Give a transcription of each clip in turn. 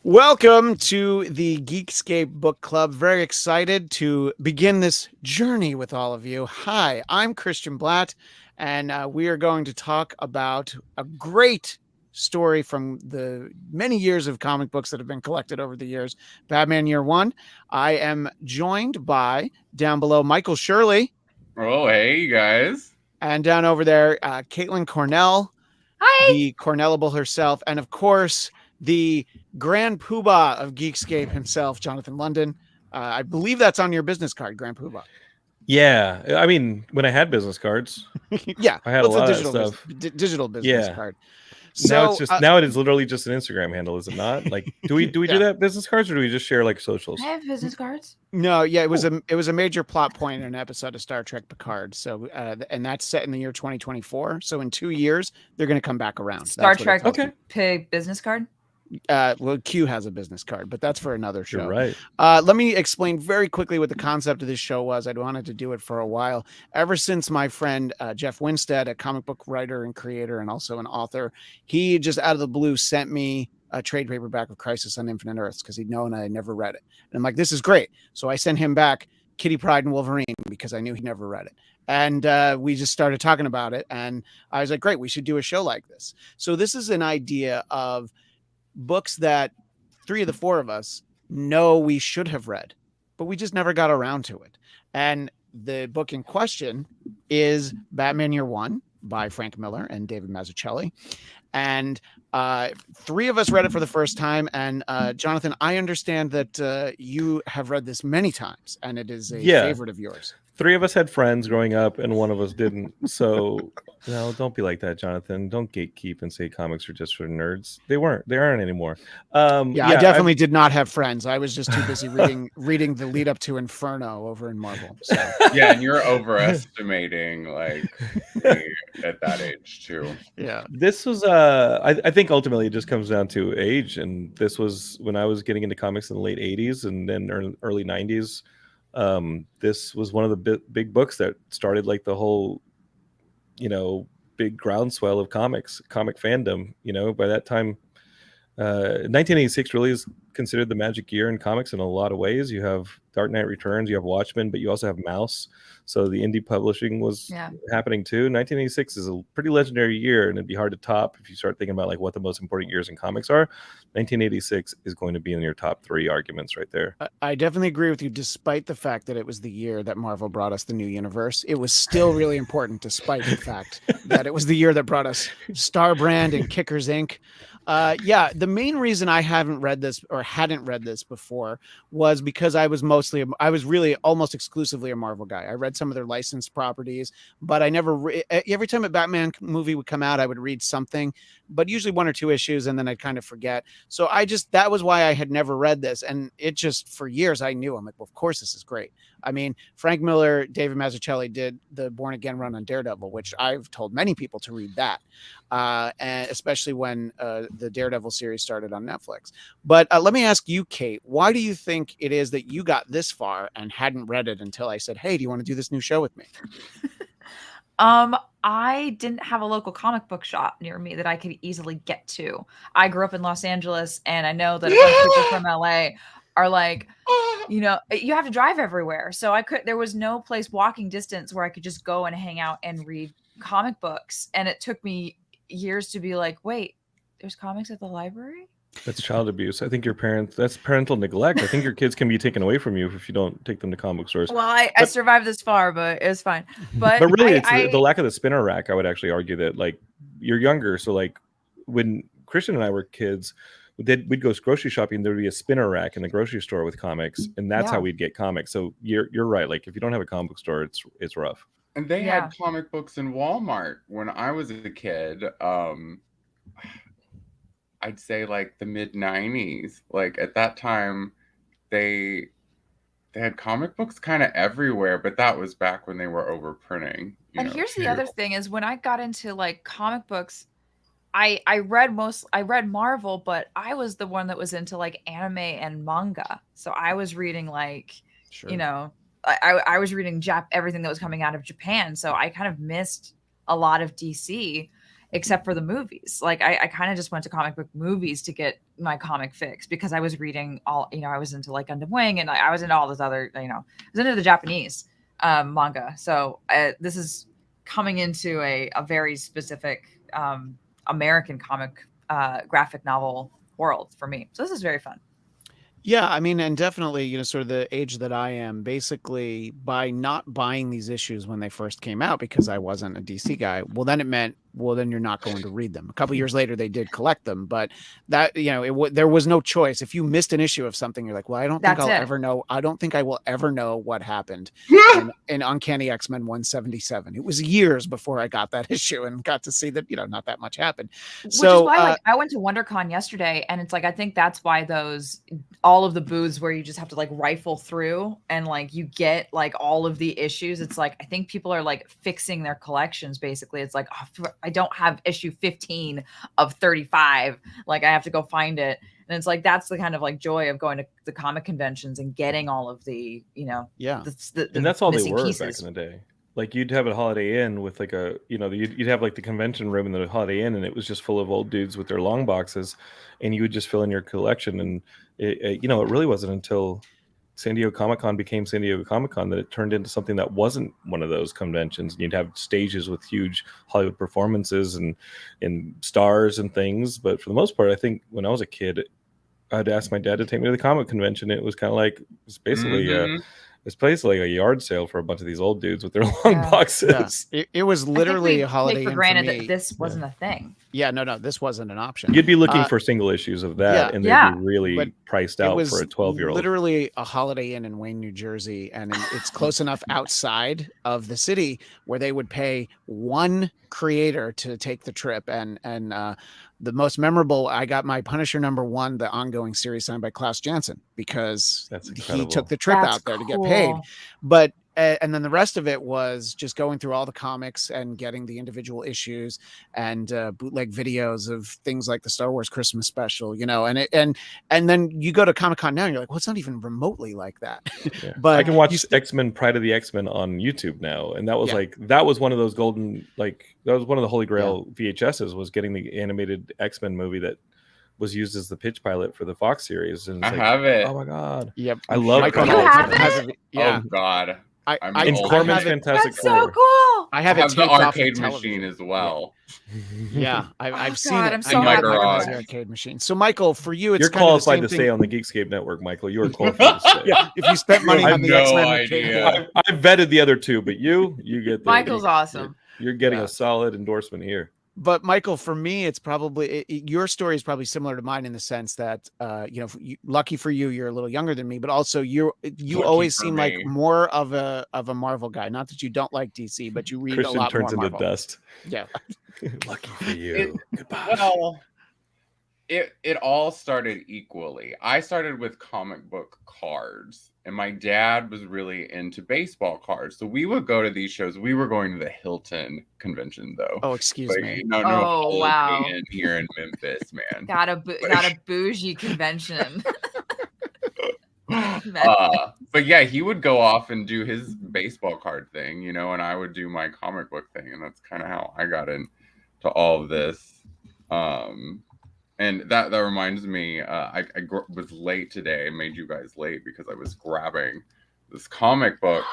Welcome to the Geekscape Book Club. Very excited to begin this journey with all of you. Hi, I'm Christian Bladt, and we are going to talk about a great story from the many years of comic books that have been collected over the years, Batman Year One. I am joined by, down below, Michael Shirley. Oh, hey, you guys. And down over there, Caitlin Cornell, Hi. the Cornellable herself, and of course, the Grand Poobah of Geekscape himself, Jonathan London. I believe that's on your business card, Grand Poobah. Yeah, I mean, when I had business cards, Yeah, I had a lot of digital stuff. digital business Yeah. card. Now So it's just now it is literally just an Instagram handle, is it not? Like, do we Yeah. do that business cards, or do we just share like socials? I have business cards. no, yeah, it was a major plot point in an episode of Star Trek Picard. So and that's set in the year 2024. So in 2 years they're going to come back around. Star That's what it Trek tells me. Okay, Pig business card. Well, Q has a business card, but that's for another show. you're right. Let me explain very quickly what the concept of this show was. I'd wanted to do it for a while. Ever since my friend Jeff Winstead, a comic book writer and creator and also an author, he just out of the blue sent me a trade paperback of Crisis on Infinite Earths because he'd known I had never read it. And I'm like, this is great. So I sent him back Kitty Pryde and Wolverine because I knew he'd never read it. And we just started talking about it. And I was like, great, we should do a show like this. So this is an idea of books that 3 of the 4 of us know we should have read, but we just never got around to it. And the book in question is Batman Year One by Frank Miller and David Mazzucchelli. And 3 of us read it for the first time. And Jonathan, I understand that you have read this many times and it is a favorite of yours. 3 of us had friends growing up, and 1 of us didn't. So, no, don't be like that, Jonathan. Don't gatekeep and say comics are just for nerds. They aren't anymore. I definitely did not have friends. I was just too busy reading the lead up to Inferno over in Marvel. So. Yeah, and you're overestimating like me at that age too. Yeah, this was I think ultimately it just comes down to age, and this was when I was getting into comics in the late 80s and then early 90s. This was one of the big books that started like the whole, big groundswell of comic fandom. By that time, 1986 really is considered the magic year in comics in a lot of ways. You have Dark Knight Returns, you have Watchmen, but you also have Mouse. So the indie publishing was happening too. 1986 is a pretty legendary year, and it'd be hard to top if you start thinking about like what the most important years in comics are. 1986 is going to be in your top 3 arguments right there. I definitely agree with you, despite the fact that it was the year that Marvel brought us the new universe. It was still really important, despite the fact that it was the year that brought us Starbrand and Kickers Inc. The main reason I hadn't read this before was because I was really almost exclusively a Marvel guy. I read some of their licensed properties, but I never every time a Batman movie would come out, I would read something, but usually 1 or 2 issues, and then I'd kind of forget. So that was why I had never read this. And it just, for years, I knew, I'm like, well, of course this is great. I mean, Frank Miller, David Mazzucchelli did the Born Again run on Daredevil, which I've told many people to read that, and especially when the Daredevil series started on Netflix. But let me ask you, Kate, why do you think it is that you got this far and hadn't read it until I said, hey, do you want to do this new show with me? I didn't have a local comic book shop near me that I could easily get to. I grew up in Los Angeles, and I know that a bunch of people from LA are like, you have to drive everywhere. So there was no place walking distance where I could just go and hang out and read comic books. And it took me years to be like, wait, there's comics at the library? That's child abuse. I think that's parental neglect. I think your kids can be taken away from you if you don't take them to comic stores. Well, I survived this far, but it was fine. But really, it's the lack of the spinner rack. I would actually argue that, like, you're younger. So, like, when Christian and I were kids, we'd go grocery shopping. There'd be a spinner rack in the grocery store with comics, and that's how we'd get comics. So you're right. Like, if you don't have a comic book store, it's rough. And they had comic books in Walmart when I was a kid. I'd say like the mid 90s. Like at that time, they had comic books kind of everywhere, but that was back when they were overprinting. And here's the other thing is when I got into like comic books, I read Marvel, but I was the one that was into like anime and manga. So I was reading like, I was reading everything that was coming out of Japan. So I kind of missed a lot of DC except for the movies. Like I kind of just went to comic book movies to get, my comic fix because I was reading all, I was into like Gundam Wing, and I was into all this other, I was into the Japanese manga. So this is coming into a very specific American comic graphic novel world for me. So this is very fun. Yeah, I mean, and definitely, sort of the age that I am, basically by not buying these issues when they first came out because I wasn't a DC guy, well, then it meant, well, then you're not going to read them. A couple years later, they did collect them, but that, there was no choice. If you missed an issue of something, you're like, well, I don't think I'll ever know. I don't think I will ever know what happened in Uncanny X-Men 177. It was years before I got that issue and got to see that, not that much happened. Which is why, I went to WonderCon yesterday, and it's like, I think that's why all of the booths where you just have to like rifle through and like you get like all of the issues. It's like, I think people are like fixing their collections. Basically, it's like, I don't have issue 15 of 35. Like I have to go find it. And it's like, that's the kind of like joy of going to the comic conventions and getting all of the, the and that's all they were pieces. back in the day. Like you'd have a Holiday Inn with like you'd have like the convention room in the Holiday Inn, and it was just full of old dudes with their long boxes, and you would just fill in your collection. And it really wasn't until San Diego Comic-Con became San Diego Comic-Con that it turned into something that wasn't one of those conventions. And you'd have stages with huge Hollywood performances and stars and things. But for the most part, I think when I was a kid, I'd ask my dad to take me to the comic convention. It was kind of like, it's basically it's basically like a yard sale for a bunch of these old dudes with their long boxes. Yeah. It was literally a Holiday Inn for granted for me. that this wasn't a thing. Yeah, no, this wasn't an option. You'd be looking for single issues of that, and they'd be really priced out for a 12-year-old. Literally a Holiday Inn in Wayne, New Jersey, and it's close enough outside of the city where they would pay one creator to take the trip. And the most memorable, I got my Punisher #1, the ongoing series signed by Klaus Janson, because he took the trip out there to get paid. But and then the rest of it was just going through all the comics and getting the individual issues and bootleg videos of things like the Star Wars Christmas special, and then you go to Comic-Con now and you're like, well, it's not even remotely like that. Yeah. But I can watch X-Men Pride of the X-Men on YouTube now, and that was that was one of those golden, that was one of the Holy Grail VHSs, was getting the animated X-Men movie that was used as the pitch pilot for the Fox series. And I have it. Oh my god. Yep. I love it. You have it? Oh god. In Corman's Fantastic That's Four. so cool. I have the arcade machine as well. Yeah, I've seen it. I'm so happy about the arcade machine. So, Michael, for you, it's you're kind of qualified the to same stay thing. on the Geekscape network, Michael. You are qualified to stay. Yeah, if you spent money on the X-Men arcade. I've vetted the other two, but you get Michael's awesome. You're getting a solid endorsement here. But Michael, for me, it's probably your story is probably similar to mine in the sense that lucky for you, you're a little younger than me, but also you always seem like more of a Marvel guy. Not that you don't like DC, but you read Christian a lot turns more into Marvel. dust. Yeah, lucky for you. Goodbye. Well, it all started equally. I started with comic book cards, and my dad was really into baseball cards. So we would go to these shows. We were going to the Hilton convention, though. Oh, excuse me. No, wow. Here in Memphis, man. Got a bougie convention. But yeah, he would go off and do his baseball card thing, and I would do my comic book thing, and that's kind of how I got into all of this. And that reminds me, I was late today. I made you guys late because I was grabbing this comic book,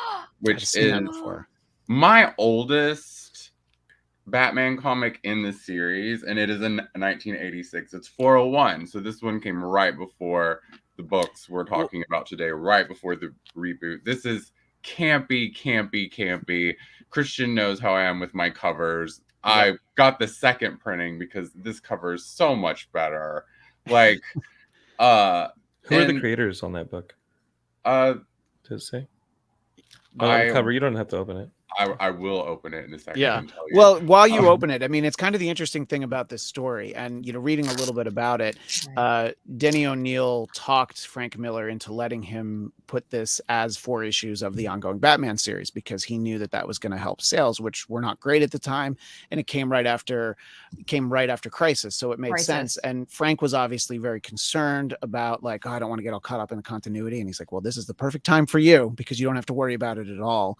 which is my oldest Batman comic in the series, and it is in 1986. It's 401, so this one came right before the books we're talking about today, right before the reboot. This is campy. Christian knows how I am with my covers. I got the second printing because this cover is so much better. Who are the creators on that book? Does it say? The cover. You don't have to open it. I will open it in a second. Yeah. And tell you. Well, while you open it, I mean, it's kind of the interesting thing about this story, and reading a little bit about it. Denny O'Neil talked Frank Miller into letting him put this as 4 issues of the ongoing Batman series because he knew that was going to help sales, which were not great at the time, and it came right after Crisis, so it made sense. And Frank was obviously very concerned about I don't want to get all caught up in the continuity, and he's like, well, this is the perfect time for you because you don't have to worry about it at all.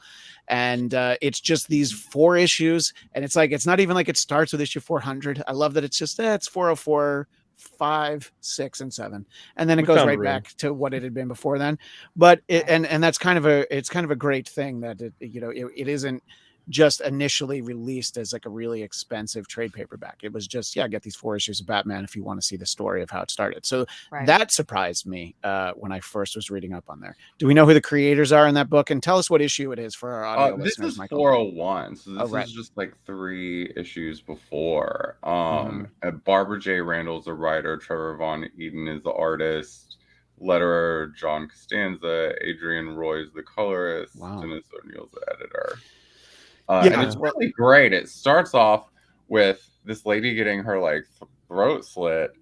And it's just these 4 issues, and it's not even like it starts with issue 400. I love that it's just it's 404, 5, 6, and 7, and then it We goes found right room. back to what it had been before then. But and that's kind of a great thing that it isn't just initially released as like a really expensive trade paperback. It was just, get these 4 issues of Batman if you want to see the story of how it started. So that surprised me when I first was reading up on there. Do we know who the creators are in that book? And tell us what issue it is for our audio listeners, This is Michael. 401, so this is just like 3 issues before. Barbara J. Randall's the writer, Trevor Von Eden is the artist, letterer John Costanza, Adrian Roy is the colorist, Dennis O'Neill's the editor. And it's really great. It starts off with this lady getting her like throat slit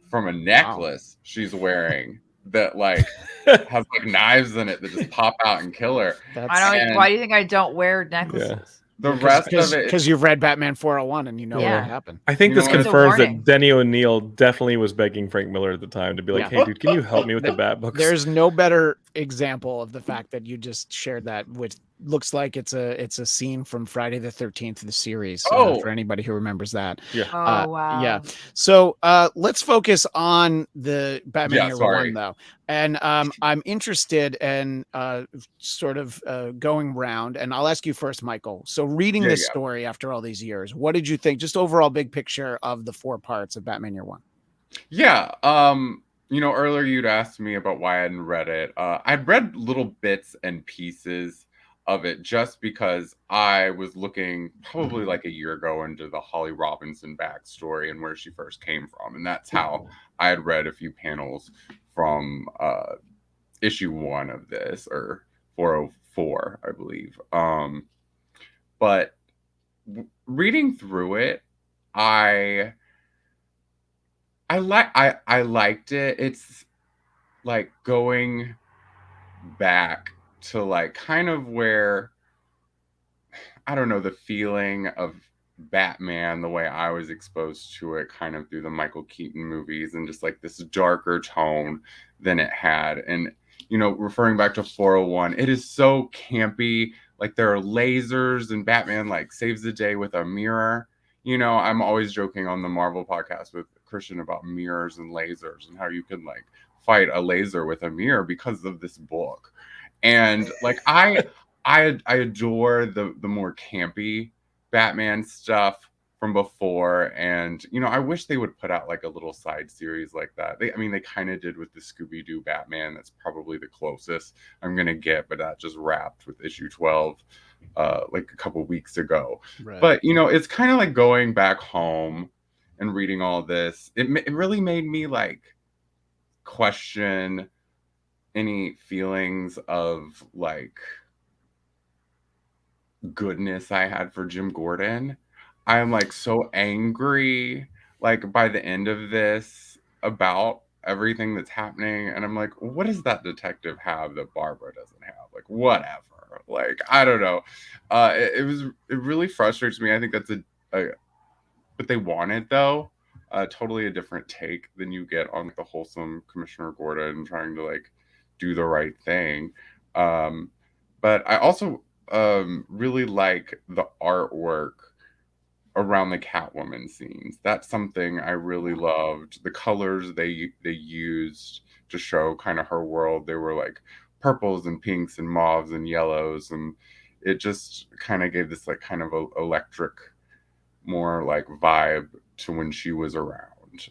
from a necklace she's wearing that like has like knives in it that just pop out and kill her. Why do you think I don't wear necklaces? Yeah. The rest of it, because you've read Batman 401 and you know what happened. I think this confirms that Denny O'Neil definitely was begging Frank Miller at the time to be like, "Hey, dude, can you help me with the Bat books?" There's no better example of the fact that you just shared that, which looks like it's a scene from Friday the 13th, the series. For anybody who remembers that. Yeah. Wow. Yeah. So let's focus on the Batman Year One though, and I'm interested in sort of going round, and I'll ask you first, Michael. So reading this story after all these years, what did you think? Just overall big picture of the 4 parts of Batman Year One. Yeah. Earlier you'd asked me about why I hadn't read it. I'd read little bits and pieces of it just because I was looking probably like a year ago into the Holly Robinson backstory and where she first came from. And that's how I had read a few panels from issue 1 of this, or 404, I believe. But reading through it, I liked it. It's like going back to like kind of where, I don't know, the feeling of Batman, the way I was exposed to it kind of through the Michael Keaton movies, and just like this darker tone than it had. And, referring back to 401, it is so campy. Like there are lasers and Batman like saves the day with a mirror. I'm always joking on the Marvel podcast with Christian about mirrors and lasers and how you can like fight a laser with a mirror because of this book. And like I adore the more campy Batman stuff from before, and I wish they would put out like a little side series like that. They kind of did with the Scooby-Doo Batman. That's probably the closest I'm gonna get, but that just wrapped with issue 12 like a couple weeks ago. Right. But it's kind of like going back home and reading all this. It really made me like question any feelings of like goodness I had for Jim Gordon. I'm like so angry like by the end of this about everything that's happening, and I'm like, what does that detective have that Barbara doesn't have? Like whatever. Like I don't know. It really frustrates me. I think that's what they wanted though. Totally a different take than you get on the wholesome Commissioner Gordon trying to like do the right thing. But I also really like the artwork around the Catwoman scenes. That's something I really loved. The colors they used to show kind of her world, they were like purples and pinks and mauves and yellows, and it just kind of gave this like kind of a electric, more like vibe to when she was around.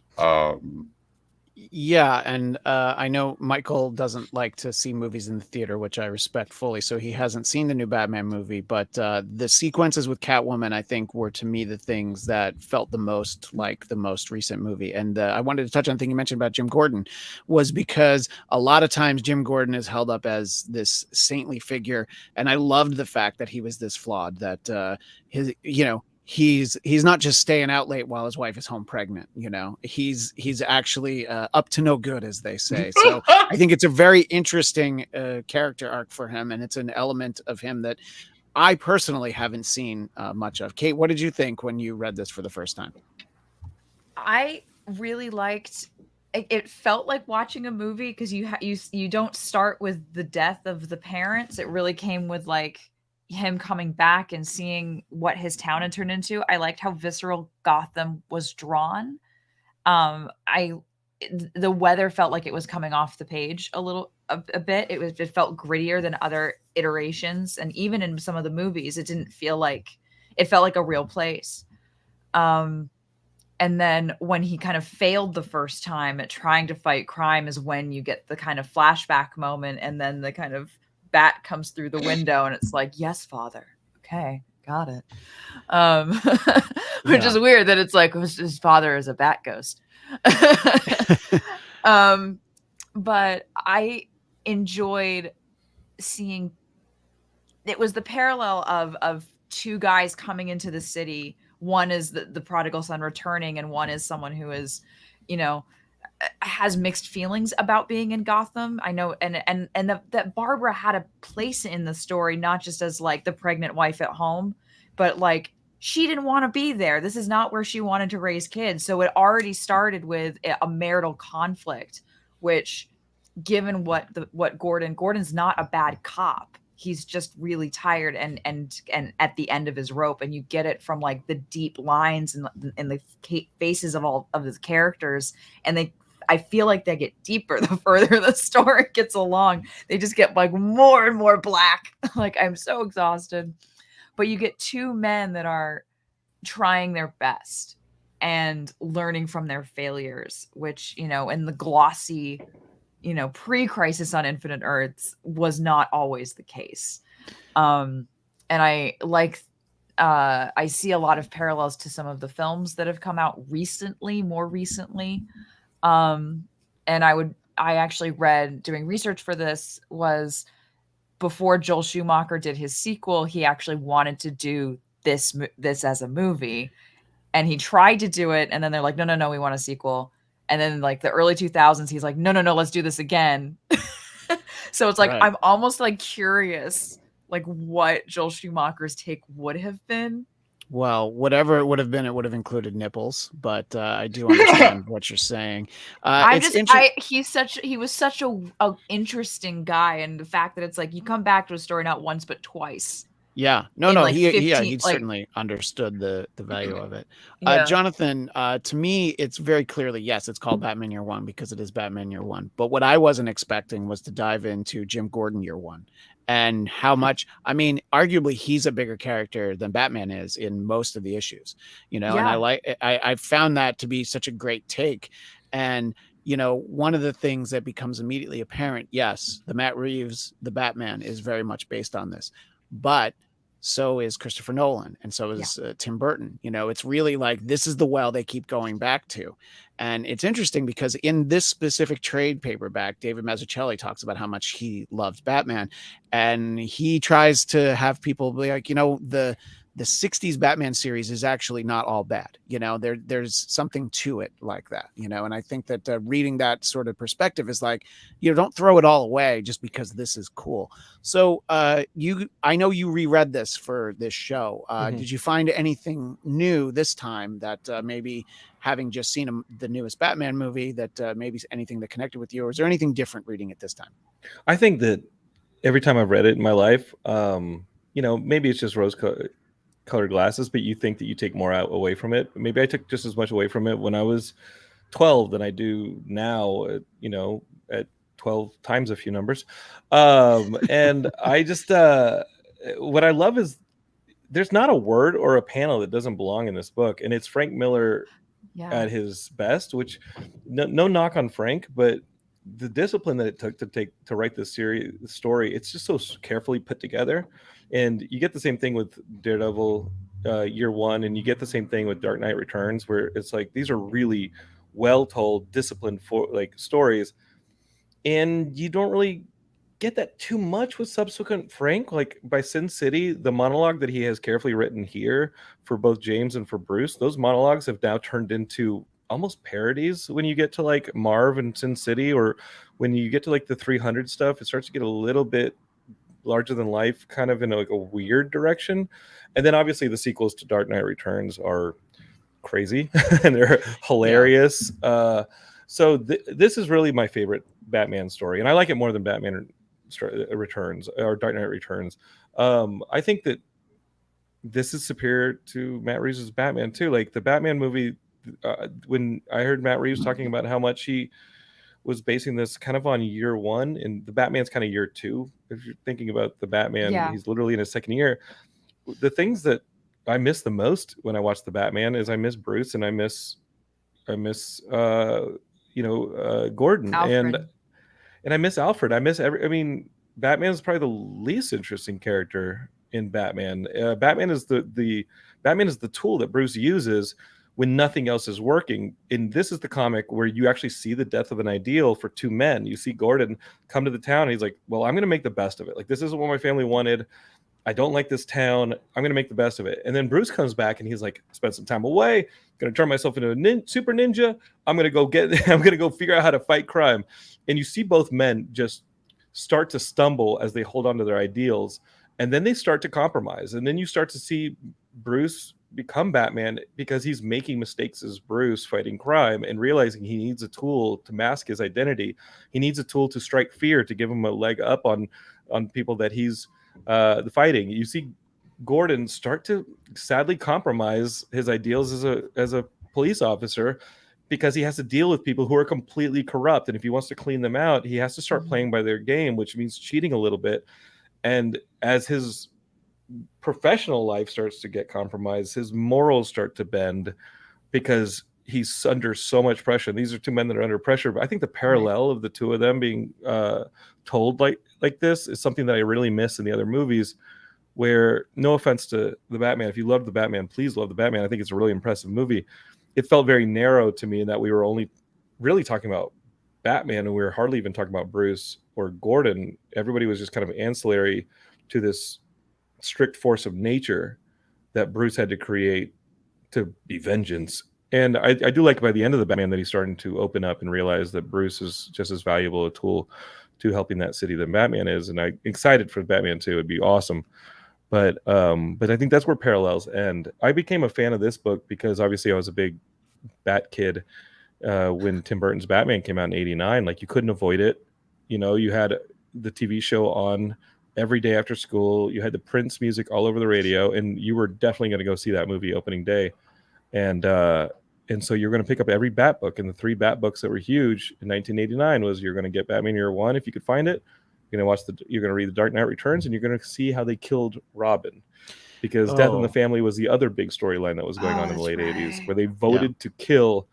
Yeah, and I know Michael doesn't like to see movies in the theater, which I respect fully, so he hasn't seen the new Batman movie, but the sequences with Catwoman, I think, were to me the things that felt the most like the most recent movie. And I wanted to touch on the thing you mentioned about Jim Gordon, was because a lot of times Jim Gordon is held up as this saintly figure, and I loved the fact that he was this flawed, that he's not just staying out late while his wife is home pregnant. He's actually up to no good, as they say. So I think it's a very interesting character arc for him, and it's an element of him that I personally haven't seen much of. Kate, what did you think when you read this for the first time? I really liked it. Felt like watching a movie because you don't start with the death of the parents. It really came with like him coming back and seeing what his town had turned into. I liked how visceral Gotham was drawn. I the weather felt like it was coming off the page a bit. It felt grittier than other iterations, and even in some of the movies, it didn't feel like it felt like a real place. And then when he kind of failed the first time at trying to fight crime is when you get the kind of flashback moment, and then the kind of bat comes through the window, and it's like, yes, father. Okay, got it. Which is weird that it's like his father is a bat ghost. But I enjoyed seeing, it was the parallel of two guys coming into the city. One is the prodigal son returning, and one is someone who is, has mixed feelings about being in Gotham. I know, and that Barbara had a place in the story, not just as like the pregnant wife at home, but like she didn't want to be there. This is not where she wanted to raise kids. So it already started with a marital conflict, which, given what Gordon's not a bad cop. He's just really tired and at the end of his rope, and you get it from like the deep lines and the faces of all of his characters, and I feel like they get deeper the further the story gets along. They just get like more and more black. Like, I'm so exhausted. But you get two men that are trying their best and learning from their failures, which, in the glossy, pre-Crisis on Infinite Earths was not always the case. And I like, I see a lot of parallels to some of the films that have come out more recently. And I actually read, doing research for this, was before Joel Schumacher did his sequel, he actually wanted to do this as a movie, and he tried to do it. And then they're like, no, we want a sequel. And then like the early 2000s, he's like, no, let's do this again. So it's like, right. I'm almost like curious, like what Joel Schumacher's take would have been. Well, whatever it would have been, it would have included nipples, but I do understand what you're saying. He was such a interesting guy. And the fact that it's like, you come back to a story not once, but twice. Yeah, he certainly understood the value of it. Yeah. Jonathan, to me, it's very clearly, yes, it's called Batman Year One because it is Batman Year One. But what I wasn't expecting was to dive into Jim Gordon Year One and how much, arguably he's a bigger character than Batman is in most of the issues, and I found that to be such a great take. And one of the things that becomes immediately apparent, yes, the Matt Reeves, the Batman, is very much based on this. But so is Christopher Nolan, and so is Tim Burton. It's really like, this is the well they keep going back to. And it's interesting because in this specific trade paperback, David Mazzucchelli talks about how much he loves Batman, and he tries to have people be like, the 60s Batman series is actually not all bad. There's something to it like that, and I think that reading that sort of perspective is like, don't throw it all away just because this is cool. So I know you reread this for this show. Did you find anything new this time that maybe, having just seen the newest Batman movie, that maybe anything that connected with you, or is there anything different reading it this time? I think that every time I've read it in my life, maybe it's just rose-colored glasses, but you think that you take more away from it. Maybe I took just as much away from it when I was 12 than I do now, at 12 times a few numbers. And I just, what I love is there's not a word or a panel that doesn't belong in this book. And it's Frank Miller at his best, which no knock on Frank, but the discipline that it took to write this story, it's just so carefully put together. And you get the same thing with Daredevil Year One, and you get the same thing with Dark Knight Returns, where it's like, these are really well told, disciplined stories, and you don't really get that too much with subsequent Frank. Like by Sin City, the monologue that he has carefully written here for both James and for Bruce, those monologues have now turned into almost parodies when you get to like Marv and Sin City, or when you get to like the 300 stuff, it starts to get a little bit larger than life, kind of in a weird direction. And then obviously the sequels to Dark Knight Returns are crazy and they're hilarious. So this is really my favorite Batman story, and I like it more than Batman Returns or Dark Knight Returns. I think that this is superior to Matt Reeves' Batman too. Like the Batman movie, when I heard Matt Reeves talking about how much he was basing this kind of on year one, and the Batman's kind of year two. If you're thinking about the Batman, he's literally in his second year. The things that I miss the most when I watch the Batman is I miss Bruce and I miss Gordon Alfred. and I miss Alfred. I mean, Batman's probably the least interesting character in Batman. Batman is the tool that Bruce uses when nothing else is working. And this is the comic where you actually see the death of an ideal for two men. You see Gordon come to the town and he's like, well, I'm going to make the best of it. Like, this isn't what my family wanted. I don't like this town. I'm going to make the best of it. And then Bruce comes back and he's like, spend some time away. Going to turn myself into a super ninja. I'm going to go figure out how to fight crime. And you see both men just start to stumble as they hold on to their ideals. And then they start to compromise. And then you start to see Bruce become Batman because he's making mistakes as Bruce fighting crime and realizing he needs a tool to mask his identity. He needs a tool to strike fear, to give him a leg up on people that he's fighting. You see Gordon start to sadly compromise his ideals as a police officer because he has to deal with people who are completely corrupt. And if he wants to clean them out, he has to start playing by their game, which means cheating a little bit. And as his professional life starts to get compromised, his morals start to bend because he's under so much pressure. These are two men that are under pressure. But I think the parallel of the two of them being told like this is something that I really miss in the other movies, where, no offense to the Batman, if you love the Batman, please love the Batman. I think it's a really impressive movie. It felt very narrow to me in that we were only really talking about Batman and we were hardly even talking about Bruce or Gordon. Everybody was just kind of ancillary to this strict force of nature that Bruce had to create to be vengeance. And I do like by the end of the Batman that he's starting to open up and realize that Bruce is just as valuable a tool to helping that city than Batman is. And I'm excited for Batman 2. It'd be awesome. But I think that's where parallels end. I became a fan of this book because obviously I was a big Bat kid when Tim Burton's Batman came out in '89. Like, you couldn't avoid it. You know, you had the TV show on every day after school. You had the Prince music all over the radio, and you were definitely going to go see that movie opening day. And so you're going to pick up every Bat book, and the three Bat books that were huge in 1989 was you're going to get Batman Year One if you could find it. You're going to read The Dark Knight Returns, and you're going to see how they killed Robin, because Death in the Family was the other big storyline that was going on in the late 80s, where they voted to kill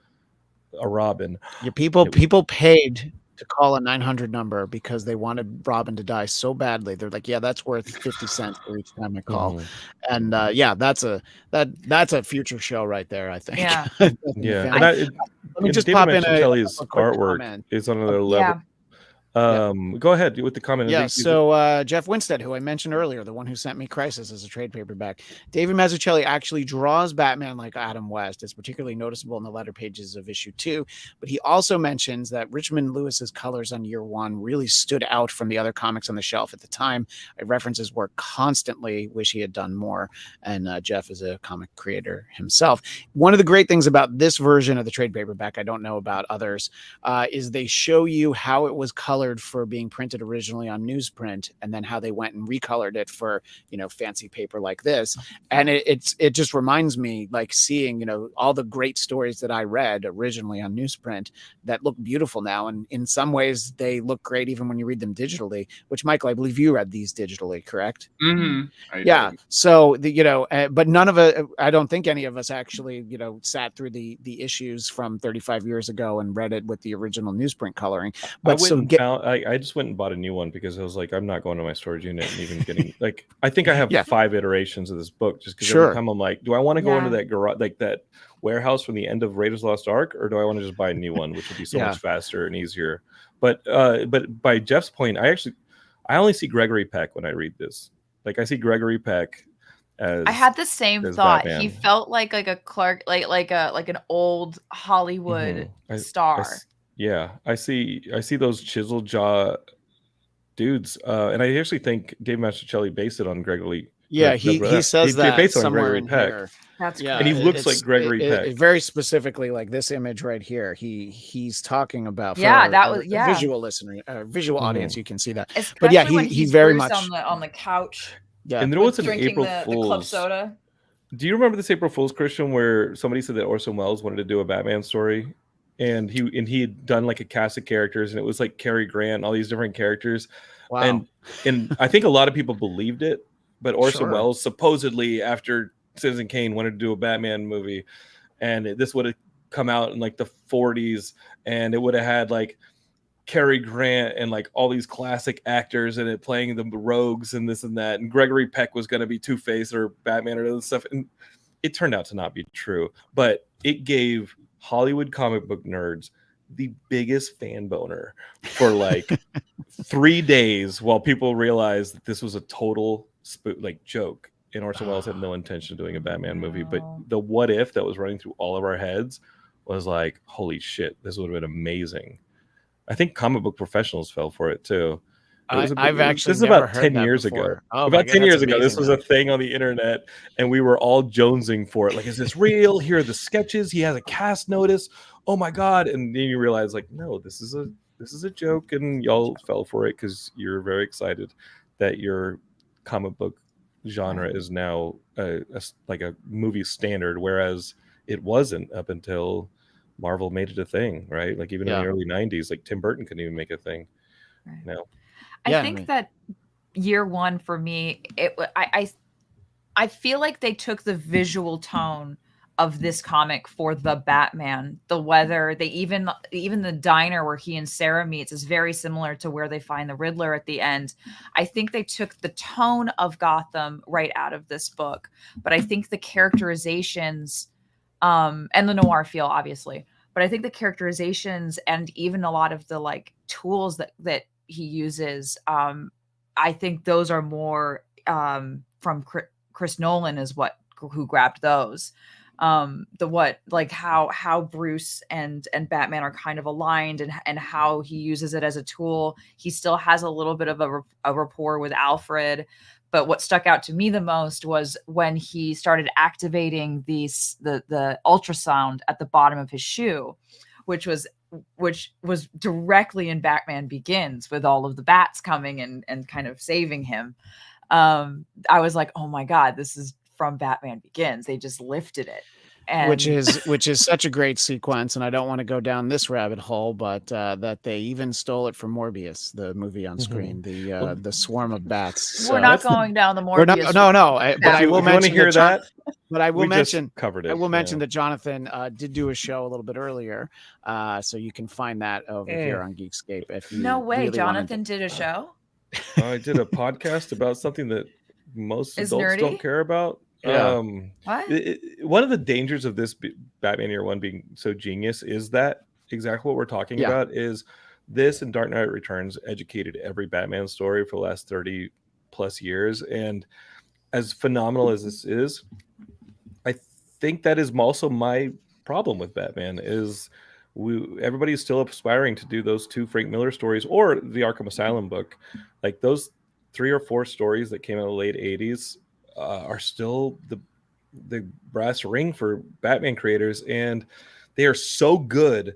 a Robin. Yeah, people paid to call a 900 number because they wanted Robin to die so badly. They're like, yeah, that's worth 50 cents for each time I call. And that's a future show right there, I think. Yeah. Yeah. Let me just pop in Kelly's a quick artwork comment. is on another level. Yeah. Go ahead with the comment. Yeah, so Jeff Winstead, who I mentioned earlier, the one who sent me Crisis as a trade paperback, David Mazzucchelli actually draws Batman like Adam West. It's particularly noticeable in the letter pages of issue 2, but he also mentions that Richmond Lewis's colors on Year One really stood out from the other comics on the shelf at the time. I reference his work constantly, wish he had done more, and Jeff is a comic creator himself. One of the great things about this version of the trade paperback, I don't know about others, is they show you how it was colored for being printed originally on newsprint, and then how they went and recolored it for, fancy paper like this. And it just reminds me, like, seeing, all the great stories that I read originally on newsprint that look beautiful now. And in some ways they look great even when you read them digitally, which, Michael, I believe you read these digitally, correct? Mm-hmm. Yeah. So but none of it, I don't think any of us actually, sat through the issues from 35 years ago and read it with the original newsprint coloring. But I just went and bought a new one because I was like, I'm not going to my storage unit and even getting like, I think I have 5 iterations of this book just because every time I'm like, do I want to go into that garage, like that warehouse from the end of Raiders of the Lost Ark, or do I want to just buy a new one, which would be so much faster and easier? But by Jeff's point, I only see Gregory Peck when I read this. Like, I see Gregory Peck as I had the same thought. Batman. He felt like a Clark, like an old Hollywood star. I see those chisel jaw dudes, and I actually think Dave Mazzucchelli based it on Gregory. Yeah, he says that based on somewhere Gregory in Peck. here. That's yeah, and he looks like Gregory Peck. Very specifically, like this image right here. He's talking about. That was a visual listener, visual audience. You can see that. Especially but when he very Bruce much on the couch. Yeah, and there was an drinking April the Fool's club soda. Do you remember this April Fool's, Christian, where somebody said that Orson Welles wanted to do a Batman story, and he had done like a cast of characters, and it was like Cary Grant, all these different characters, Wow. and I think a lot of people believed it, but Orson Sure. Welles supposedly after Citizen Kane wanted to do a Batman movie, and this would have come out in like the 40s, and it would have had like Cary Grant and like all these classic actors in it playing the rogues and this and that, and Gregory Peck was going to be Two-Face or Batman or other stuff, and it turned out to not be true, but it gave Hollywood comic book nerds the biggest fan boner for like 3 days while people realized that this was a total like joke, and Orson Welles had no intention of doing a Batman movie, but the what if that was running through all of our heads was like, holy shit, this would have been amazing. I think comic book professionals fell for it too. I've actually this is never about heard 10 that years before. ago. Oh, about 10 years ago, this was though. a thing on the internet, and we were all jonesing for it. Like, is this real? Here are the sketches. He has a cast notice. Oh my god! And then you realize, like, no, this is a joke, and y'all fell for it because you're very excited that your comic book genre is now like a movie standard, whereas it wasn't up until Marvel made it a thing, right? Like even in the early 90s, like Tim Burton couldn't even make a thing. Right. No. I think that year one for me, I feel like they took the visual tone of this comic for the Batman. The weather, they even the diner where he and Sarah meets is very similar to where they find the Riddler at the end. I think they took the tone of Gotham right out of this book, but I think the characterizations and the noir feel, obviously, but I think the characterizations and even a lot of the like tools that he uses, I think those are more from Chris Nolan is who grabbed those. How Bruce and Batman are kind of aligned and how he uses it as a tool. He still has a little bit of a rapport with Alfred. But what stuck out to me the most was when he started activating the ultrasound at the bottom of his shoe, which was directly in Batman Begins with all of the bats coming and kind of saving him. I was like, oh my God, this is from Batman Begins. They just lifted it. And which is such a great sequence, and I don't want to go down this rabbit hole, but that they even stole it from Morbius, the movie on screen, the swarm of bats. We're not going down the Morbius. But I will mention that. But I will mention covered it. I will mention that Jonathan did do a show a little bit earlier, so you can find that over here on Geekscape. If you no way, really Jonathan did a show. I did a podcast about something that most adults nerdy? don't care about. Yeah. What? One of the dangers of this Batman Year One being so genius is that exactly what we're talking about is this, and Dark Knight Returns educated every Batman story for the last 30 plus years. And as phenomenal as this is, I think that is also my problem with Batman is everybody's still aspiring to do those two Frank Miller stories or the Arkham Asylum book. Like those 3 or 4 stories that came out in the late 80s are still the brass ring for Batman creators, and they are so good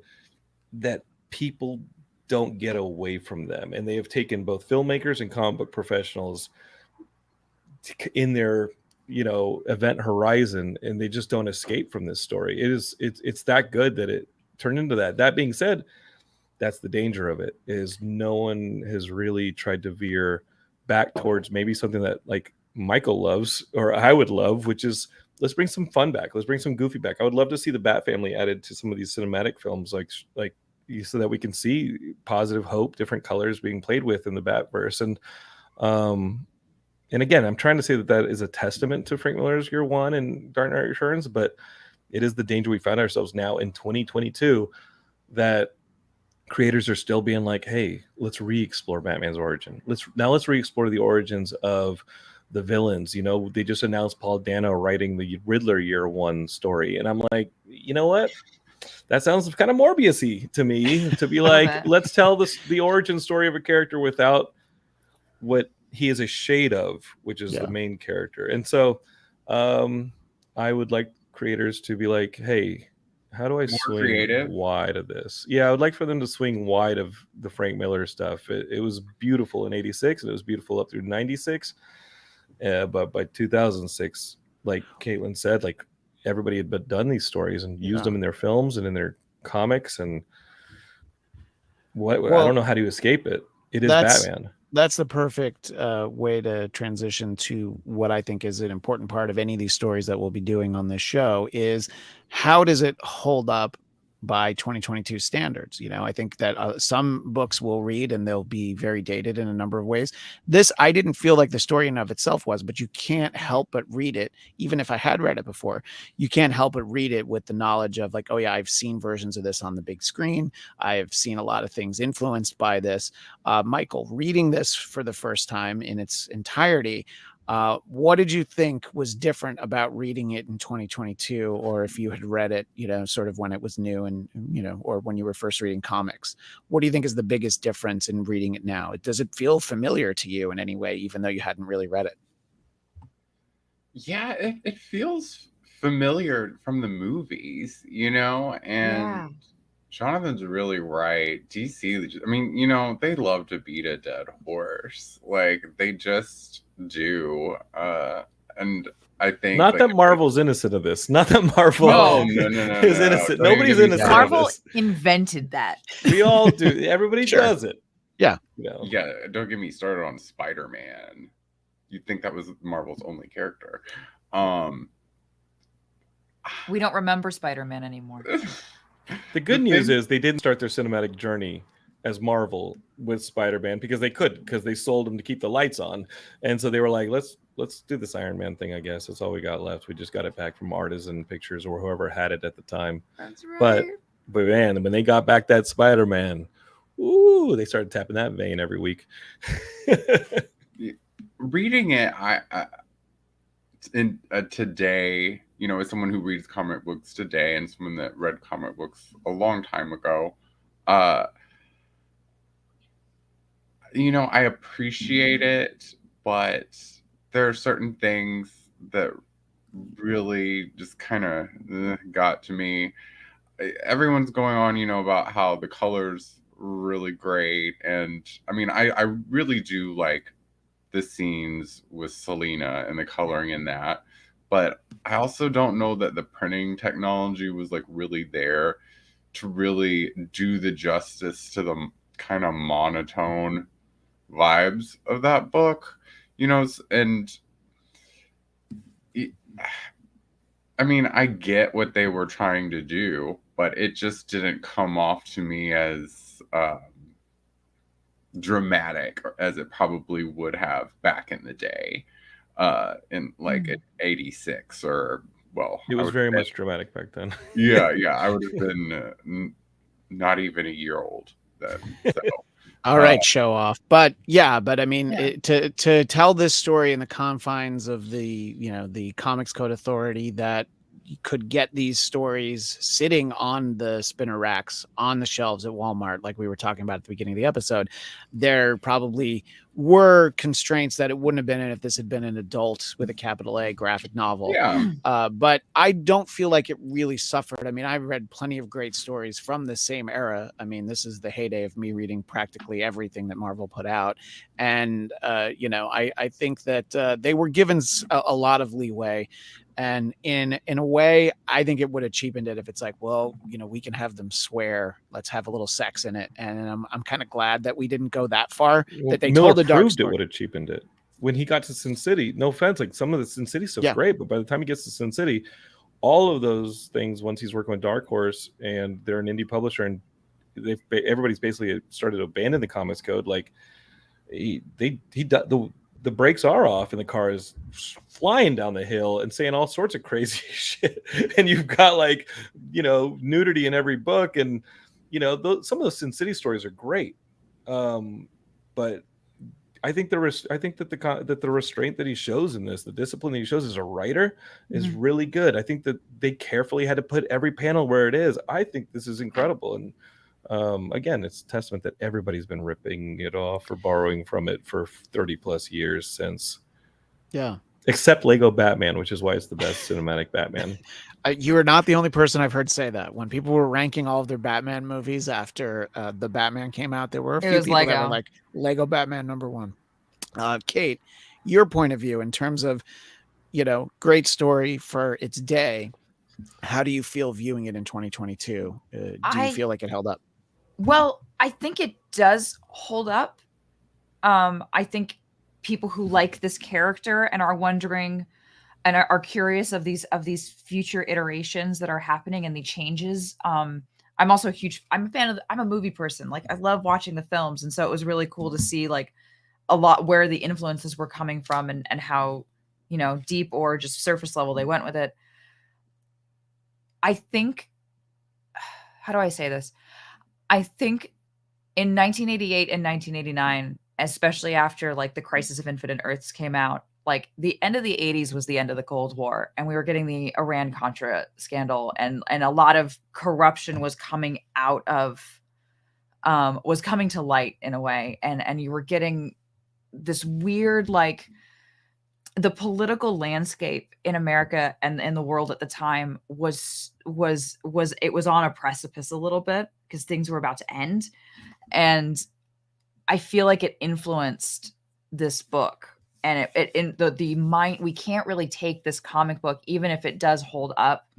that people don't get away from them, and they have taken both filmmakers and comic book professionals in their event horizon, and they just don't escape from this story. It's that good that it turned into that. That being said, that's the danger of it, is no one has really tried to veer back towards maybe something that like Michael loves or I would love, which is let's bring some fun back. Let's bring some goofy back. I would love to see the Bat family added to some of these cinematic films, like so that we can see positive hope, different colors being played with in the Batverse. And again, I'm trying to say that is a testament to Frank Miller's Year One and Dark Knight Returns, but it is the danger we find ourselves now in 2022 that creators are still being like, hey, let's re-explore Batman's origin. Let's re-explore the origins of the villains. They just announced Paul Dano writing the Riddler Year One story, and I'm like, you know what? That sounds kind of Morbius-y to me, to be like, let's tell the origin story of a character without what he is a shade of, which is the main character. And so I would like creators to be like, hey, how do I swing wide of this? Yeah, I would like for them to swing wide of the Frank Miller stuff. It was beautiful in 86, and it was beautiful up through 96. But by 2006, like Caitlin said, like everybody had done these stories and used them in their films and in their comics, and I don't know how to escape it. It is Batman. That's the perfect way to transition to what I think is an important part of any of these stories that we'll be doing on this show is how does it hold up by 2022 standards? I think that some books we'll read and they'll be very dated in a number of ways. This, I didn't feel like the story in of itself was, but you can't help but read it. Even if I had read it before, you can't help but read it with the knowledge of like, oh yeah, I've seen versions of this on the big screen. I've seen a lot of things influenced by this. Michael, reading this for the first time in its entirety, what did you think was different about reading it in 2022, or if you had read it, sort of when it was new and, or when you were first reading comics? What do you think is the biggest difference in reading it now? Does it feel familiar to you in any way, even though you hadn't really read it? Yeah, it feels familiar from the movies, and Jonathan's really right. DC, I mean, they love to beat a dead horse. Like, they just do. And I think not that Marvel's innocent of this. Not that Marvel is innocent. Nobody's innocent. Marvel invented that. We all do. Everybody does it. Yeah. Yeah. Don't get me started on Spider-Man. You'd think that was Marvel's only character. We don't remember Spider-Man anymore. The good news is they didn't start their cinematic journey as Marvel with Spider-Man because they sold him to keep the lights on, and so they were like, let's do this Iron Man thing. I guess that's all we got left. We just got it back from Artisan Pictures or whoever had it at the time. That's right. But man, when they got back that Spider-Man, ooh, they started tapping that vein every week. Reading it, today, as someone who reads comic books today and someone that read comic books a long time ago, I appreciate it, but there are certain things that really just kind of got to me. Everyone's going on, about how the color's really great, and I mean, I really do like the scenes with Selena and the coloring in that, but I also don't know that the printing technology was like really there to really do the justice to the kind of monotone vibes of that book, and I mean, I get what they were trying to do, but it just didn't come off to me as dramatic as it probably would have back in the day, in like 86 or it was very much dramatic back then. yeah I would have been not even a year old then, so. All right, show off. But I mean, to tell this story in the confines of the Comics Code Authority that you could get these stories sitting on the spinner racks on the shelves at Walmart, like we were talking about at the beginning of the episode, there probably were constraints that it wouldn't have been in if this had been an adult with a capital A graphic novel. Yeah. But I don't feel like it really suffered. I mean, I've read plenty of great stories from the same era. I mean, this is the heyday of me reading practically everything that Marvel put out. And, I think that they were given a lot of leeway. And in a way, I think it would have cheapened it if it's like, well, we can have them swear. Let's have a little sex in it. And I'm kind of glad that we didn't go that far. That they told the dark story. It would have cheapened it when he got to Sin City. No offense, like some of the Sin City stuff's great, but by the time he gets to Sin City, all of those things, once he's working with Dark Horse and they're an indie publisher and everybody's basically started to abandon the Comics Code, like the brakes are off and the car is flying down the hill and saying all sorts of crazy shit. And you've got like, nudity in every book. And, some of those Sin City stories are great. But I think that the restraint that he shows in this, the discipline that he shows as a writer is really good. I think that they carefully had to put every panel where it is. I think this is incredible. And, again, it's a testament that everybody's been ripping it off or borrowing from it for 30 plus years since. Yeah. Except Lego Batman, which is why it's the best cinematic Batman. You are not the only person I've heard say that. When people were ranking all of their Batman movies after the Batman came out, there were a few people that were like Lego Batman #1. Kate, your point of view in terms of great story for its day. How do you feel viewing it in 2022? Do you feel like it held up? Well, I think it does hold up. I think people who like this character and are wondering and are curious of these future iterations that are happening and the changes. I'm also I'm a fan of I'm a movie person. Like I love watching the films. And so it was really cool to see like a lot where the influences were coming from and how, deep or just surface level they went with it. I think, how do I say this? I think in 1988 and 1989, especially after like the Crisis of Infinite Earths came out, like the end of the 80s was the end of the Cold War, and we were getting the Iran-Contra scandal, and a lot of corruption was coming out of was coming to light in a way, and you were getting this weird, like, the political landscape in America and in the world at the time was it was on a precipice a little bit because things were about to end. And I feel like it influenced this book, and it in the mind, we can't really take this comic book, even if it does hold up,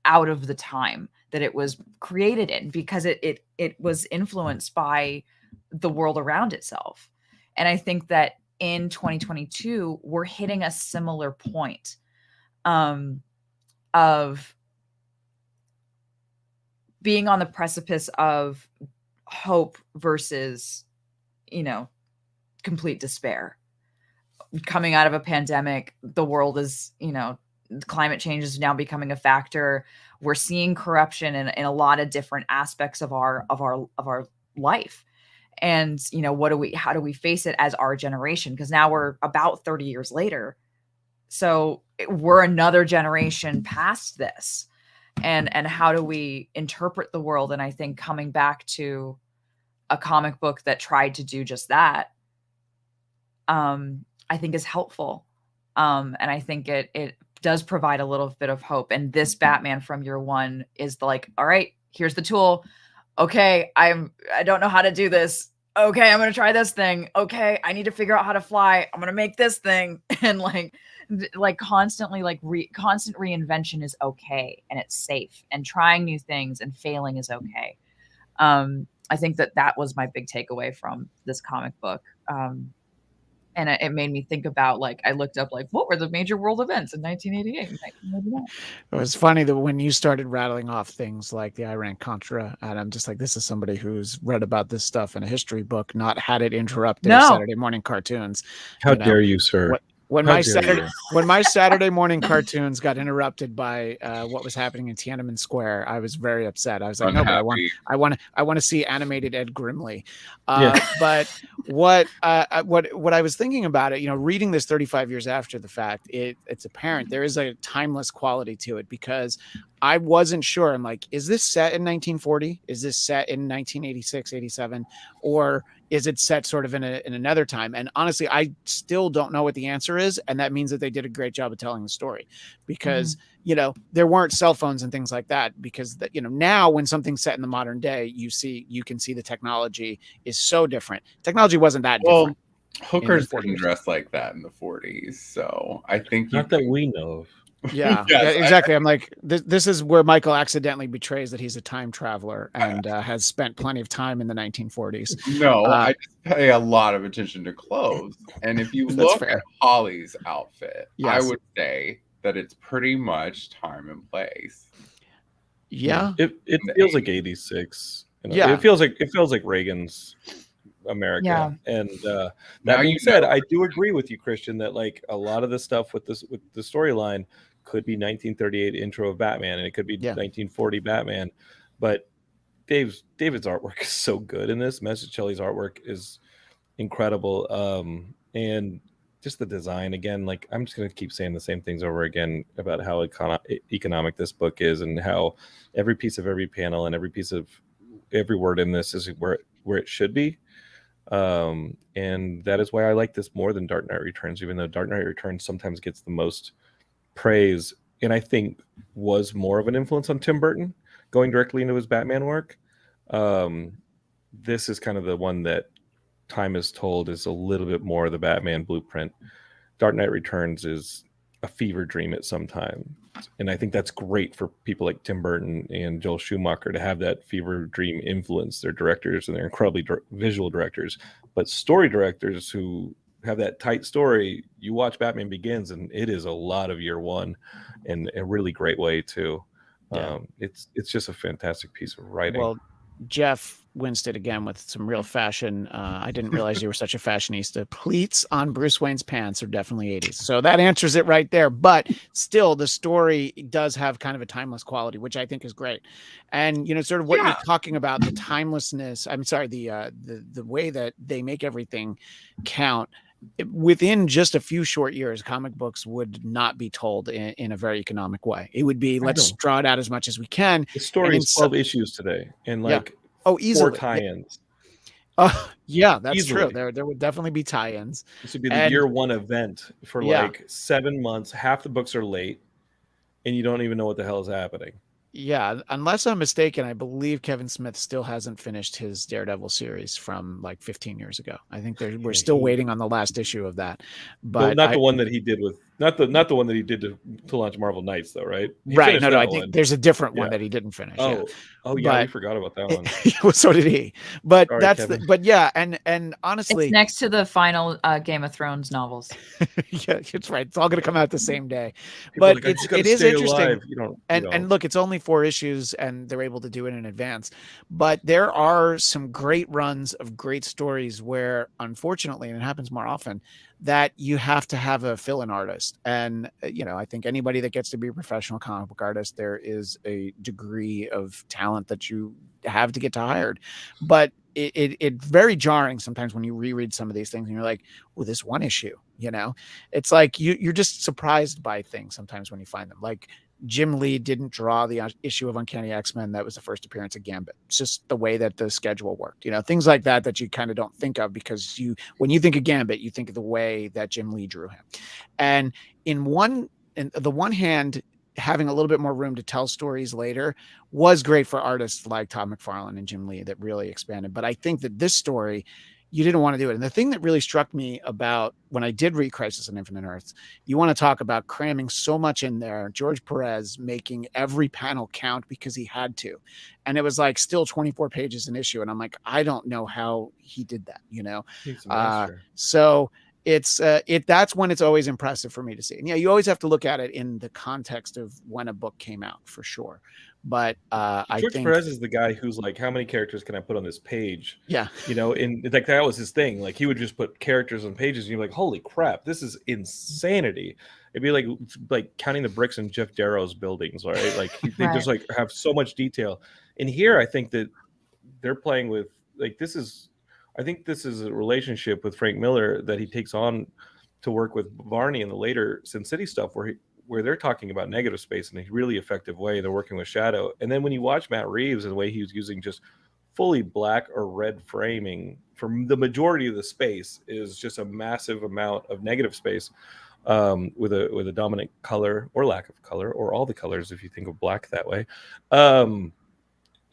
out of the time that it was created in, because it was influenced by the world around itself. And I think that in 2022, we're hitting a similar point of being on the precipice of hope versus, complete despair. Coming out of a pandemic, the world is, climate change is now becoming a factor. We're seeing corruption in a lot of different aspects of our life. And, how do we face it as our generation? Because now we're about 30 years later. So we're another generation past this. And how do we interpret the world? And I think coming back to a comic book that tried to do just that, I think is helpful. And I think it does provide a little bit of hope. And this Batman from year one is like, all right, here's the tool. Okay, I don't know how to do this. Okay, I'm going to try this thing. Okay, I need to figure out how to fly. I'm going to make this thing. And like constantly, like constant reinvention is okay, and it's safe, and trying new things and failing is okay. I think that was my big takeaway from this comic book. And it made me think about, like, I looked up, like, what were the major world events in 1988 and 1989? It was funny that when you started rattling off things like the Iran-Contra, and I'm just like, this is somebody who's read about this stuff in a history book, not had it interrupt their Saturday morning cartoons. How dare you, sir? When my Saturday morning cartoons got interrupted by what was happening in Tiananmen Square, I was very upset. I was like, Unhappy. no, but I want to see animated Ed Grimley. But what I was thinking about it, reading this 35 years after the fact, it's apparent there is a timeless quality to it, because I wasn't sure. I'm like, is this set in 1940? Is this set in 1986, 87? Or is it set sort of in another time? And honestly, I still don't know what the answer is. And that means that they did a great job of telling the story, because, there weren't cell phones and things like that, because now when something's set in the modern day, you can see the technology is so different. Technology wasn't that different. Hookers didn't dress like that in the 40s. So I think not that we know of. Yeah, yes, exactly. I'm like, this is where Michael accidentally betrays that he's a time traveler and has spent plenty of time in the 1940s. No, I just pay a lot of attention to clothes. And if you look at Holly's outfit, yes, I would say that it's pretty much time and place. Yeah. It feels like 86. Yeah. It feels like Reagan's America. Yeah. And that being said, I do agree with you, Christian, that like a lot of the stuff with the storyline could be 1938 intro of Batman, and it could be 1940 Batman. But David's artwork is so good in this. Mazzucchelli's artwork is incredible. And just the design, again, like I'm just going to keep saying the same things over again about how economic this book is, and how every piece of every panel and every piece of every word in this is where it should be. And that is why I like this more than Dark Knight Returns, even though Dark Knight Returns sometimes gets the most praise, and I think was more of an influence on Tim Burton going directly into his Batman work. This is kind of the one that time is told is a little bit more of the Batman blueprint. Dark Knight Returns is a fever dream at some time. And I think that's great for people like Tim Burton and Joel Schumacher to have that fever dream influence their directors, and they're incredibly visual directors. But story directors who have that tight story, you watch Batman Begins, and it is a lot of year one in a really great way too. Yeah. It's just a fantastic piece of writing. Well, Jeff Winstead again with some real fashion. I didn't realize you were such a fashionista. Pleats on Bruce Wayne's pants are definitely 80s. So that answers it right there. But still, the story does have kind of a timeless quality, which I think is great. And, you know, sort of what you're talking about, the timelessness, I'm sorry, the way that they make everything count. Within just a few short years, comic books would not be told in a very economic way. It would be, let's draw it out as much as we can. The story is 12 issues today, and like easily 4 tie-ins. Yeah, that's true. There would definitely be tie-ins. This would be the year one event for like 7 months. Half the books are late, and you don't even know what the hell is happening. Yeah, unless I'm mistaken, I believe Kevin Smith still hasn't finished his Daredevil series from like 15 years ago. I think we're still waiting on the last issue of that. But not the one that he did with not the one that he did to launch Marvel Knights, though, right? Right. No, I think there's a different one that he didn't finish. I forgot about that one. Well, so did he. But sorry, but yeah, and honestly, it's next to the final Game of Thrones novels. Yeah, it's right. It's all going to come out the same day. But it is interesting. And look, it's only 4 issues, and they're able to do it in advance. But there are some great runs of great stories where, unfortunately, and it happens more often, that you have to have a fill-in artist. And, you know, I think anybody that gets to be a professional comic book artist, there is a degree of talent that you have to get to hired. But it's very jarring sometimes when you reread some of these things and you're like, well, this one issue, you know, it's like you're just surprised by things sometimes when you find them. Like Jim Lee didn't draw the issue of Uncanny X-Men that was the first appearance of Gambit. It's just the way that the schedule worked, you know, things like that you kind of don't think of, because when you think of Gambit, you think of the way that Jim Lee drew him. And in the one hand, having a little bit more room to tell stories later was great for artists like Todd McFarlane and Jim Lee that really expanded. But I think that this story, you didn't want to do it. And the thing that really struck me about when I did read Crisis on Infinite Earths, you want to talk about cramming so much in there. George Perez making every panel count because he had to. And it was like still 24 pages an issue. And I'm like, I don't know how he did that, you know? So that's when it's always impressive for me to see. And yeah, you always have to look at it in the context of when a book came out, for sure. But I think Perez is the guy who's like, how many characters can I put on this page? Yeah. You know, and like that was his thing. Like he would just put characters on pages and you're like, holy crap, this is insanity. It'd be like counting the bricks in Jeff Darrow's buildings, right? Like they just like have so much detail. And here I think that they're playing with I think this is a relationship with Frank Miller that he takes on to work with Varney in the later Sin City stuff, where they're talking about negative space in a really effective way. They're working with shadow. And then when you watch Matt Reeves and the way he was using just fully black or red framing for the majority of the space is just a massive amount of negative space with a dominant color or lack of color, or all the colors if you think of black that way.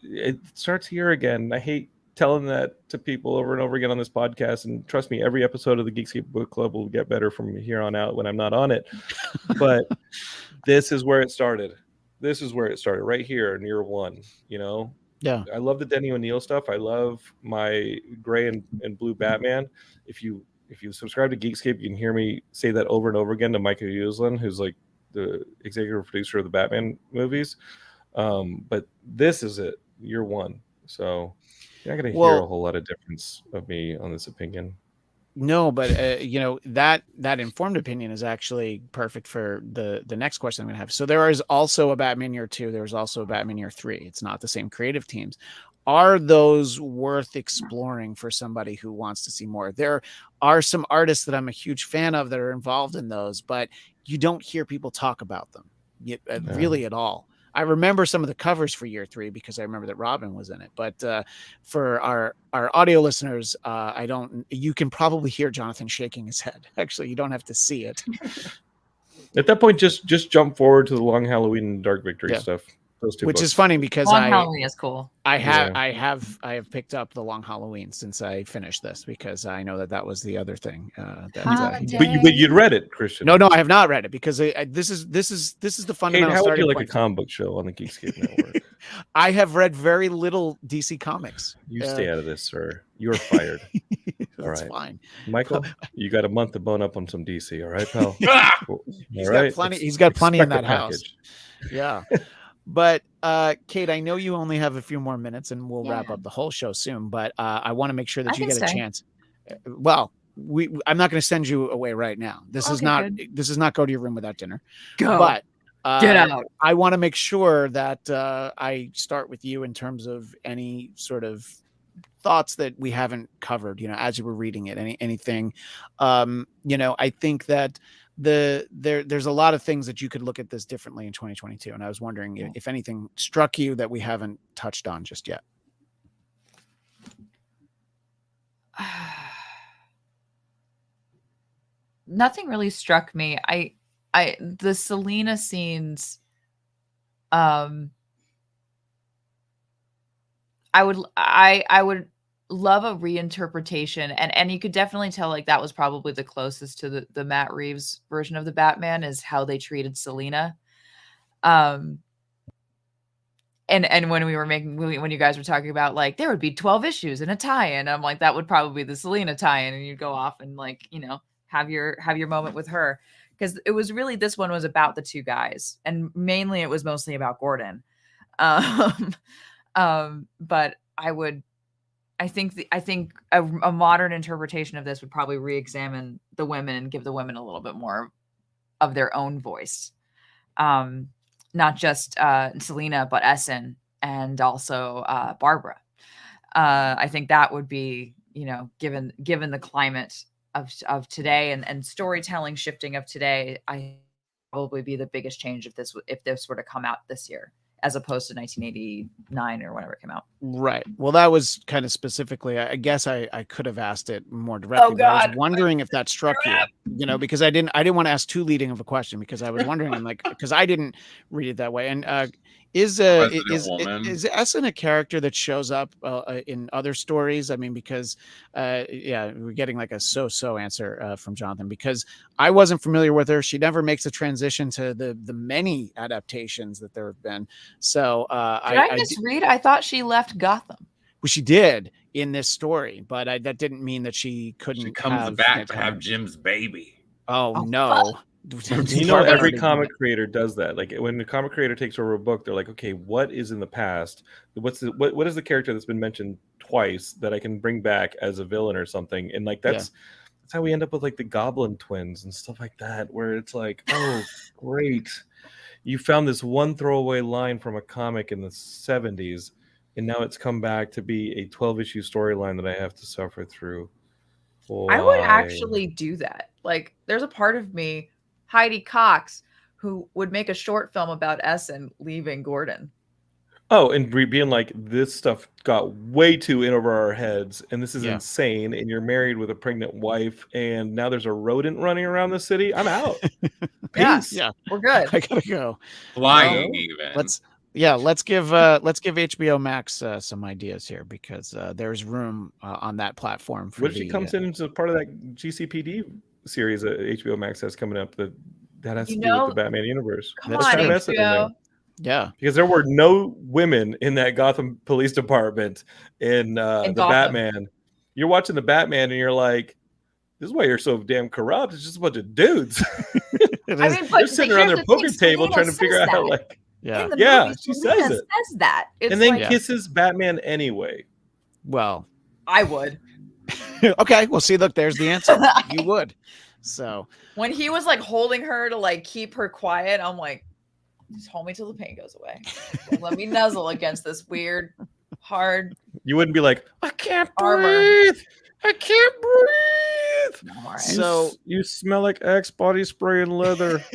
It starts here again. I hate telling that to people over and over again on this podcast, and trust me, every episode of the Geekscape Book Club will get better from here on out when I'm not on it. But this is where it started. Right here in year one, you know? Yeah. I love the Denny O'Neil stuff. I love my gray and blue Batman. If you subscribe to Geekscape, you can hear me say that over and over again to Micah Uslan, who's like the executive producer of the Batman movies. But this is it, year one. So you're not going to hear a whole lot of difference of me on this opinion. No, but you know, that informed opinion is actually perfect for the next question I'm going to have. So there is also a Batman Year 2. There's also a Batman Year 3. It's not the same creative teams. Are those worth exploring for somebody who wants to see more? There are some artists that I'm a huge fan of that are involved in those, but you don't hear people talk about them really at all. I remember some of the covers for Year 3 because I remember that Robin was in it. But for our audio listeners, you can probably hear Jonathan shaking his head. Actually, you don't have to see it. At that point, just jump forward to the Long Halloween and Dark Victory stuff. those two which books. is funny because Long Halloween is cool. I have picked up the Long Halloween since I finished this because I know that was the other thing. But you'd read it, Christian. No, I have not read it because this is the fundamental. Kate, how would you like point. a comic book show on the Geekscape Network? I have read very little DC comics. You stay out of this, sir. You are fired. That's fine. Michael, you got a month to bone up on some DC, all right, pal? He's got plenty in that house. Package. Yeah. But Kate, I know you only have a few more minutes and we'll wrap up the whole show soon, but I want to make sure that you get a chance. Well, I'm not going to send you away right now. This is not go to your room without dinner. Go. But get out. I want to make sure that I start with you in terms of any sort of thoughts that we haven't covered, as you were reading it, anything. I think that there's a lot of things that you could look at this differently in 2022. And I was wondering if anything struck you that we haven't touched on just yet. Nothing really struck me. The Selena scenes, I would love a reinterpretation, and you could definitely tell like that was probably the closest to the Matt Reeves version of the Batman is how they treated Selena. And when when you guys were talking about like there would be 12 issues in a tie-in, I'm like that would probably be the Selena tie-in, and you'd go off and like have your moment with her, because it was really, this one was about the two guys, and mainly it was mostly about Gordon. But I think a modern interpretation of this would probably re-examine the women and give the women a little bit more of their own voice. Not just Selena, but Essen and also Barbara. I think that would be, given the climate of today and storytelling shifting of today, I probably be the biggest change if this were to come out this year, as opposed to 1989 or whenever it came out. Right. Well, that was kind of specifically, I guess I could have asked it more directly. Oh, God. I was wondering if that struck you, because I didn't want to ask too leading of a question, because I was wondering, because I didn't read it that way. And is Essen a character that shows up in other stories? I mean, because we're getting like a so answer from Jonathan, because I wasn't familiar with her. She never makes a transition to the many adaptations that there have been. So did I misread? I thought she left Gotham. Well, she did in this story, but that didn't mean that she couldn't. She comes back to have Jim's baby. Oh no. Every comic creator does that. Like when the comic creator takes over a book, they're like, okay, what is in the past? What is the character that's been mentioned twice that I can bring back as a villain or something? And like that's how we end up with like the Goblin twins and stuff like that, where it's like, oh, great. You found this one throwaway line from a comic in the 70s, and now it's come back to be a 12-issue storyline that I have to suffer through. Why? I would actually do that. Like, there's a part of me, Heidi Cox, who would make a short film about Essen leaving Gordon. Oh, and being like, this stuff got way too in over our heads, and this is insane, and you're married with a pregnant wife, and now there's a rodent running around the city. I'm out. Peace. Yeah, we're good. I gotta go. Flying even. Let's give HBO Max some ideas here, because there's room on that platform. What if she comes in as part of that GCPD series that HBO Max has coming up that has to do with the Batman universe? Come on, HBO. Yeah, because there were no women in that Gotham Police Department in the Gotham. Batman. You're watching the Batman and you're like, this is why you're so damn corrupt. It's just a bunch of dudes. I mean, they're sitting around their poker table trying to figure out how, like, she says it. Says that. It's and then kisses Batman anyway. Well, I would. Okay, well, see, look, there's the answer. You would. So when he was like holding her to like keep her quiet, I'm like, just hold me till the pain goes away. Let me nuzzle against this weird, hard. You wouldn't be like, I can't armor. Breathe. I can't breathe. No, all right. So you smell like Axe body spray and leather.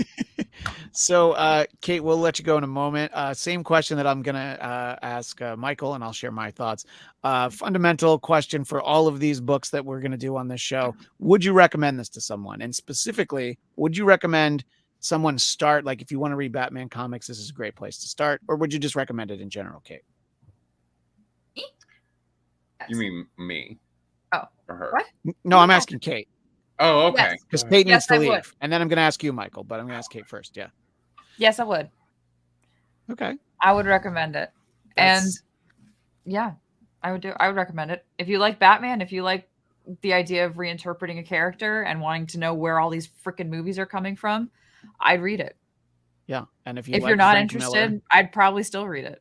So, Kate, we'll let you go in a moment. Same question that I'm gonna ask Michael, and I'll share my thoughts. Fundamental question for all of these books that we're gonna do on this show: would you recommend this to someone? And specifically, would you recommend someone start? Like, if you want to read Batman comics, this is a great place to start. Or would you just recommend it in general, Kate? You mean me? Oh, or her? what? No, I'm asking Kate. Oh, okay. Yes. Because Kate needs Yes, to I leave. would. And then I'm going to ask you, Michael, but I'm going to ask Kate first. Yeah. Yes, I would. Okay. I would recommend it. That's- And yeah, I would recommend it. If you like Batman, if you like the idea of reinterpreting a character and wanting to know where all these freaking movies are coming from, I'd read it. Yeah. And if If like you're not Frank interested, Miller, I'd probably still read it.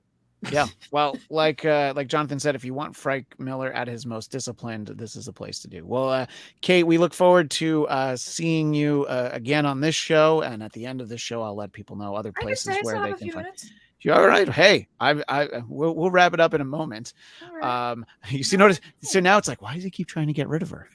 yeah. Well, like Jonathan said, if you want Frank Miller at his most disciplined, this is a place to do. Well, Kate, we look forward to seeing you again on this show. And at the end of this show, I'll let people know other places where they can find. You all right? Hey, we'll wrap it up in a moment. Right. You see, notice. So now it's like, why does he keep trying to get rid of her?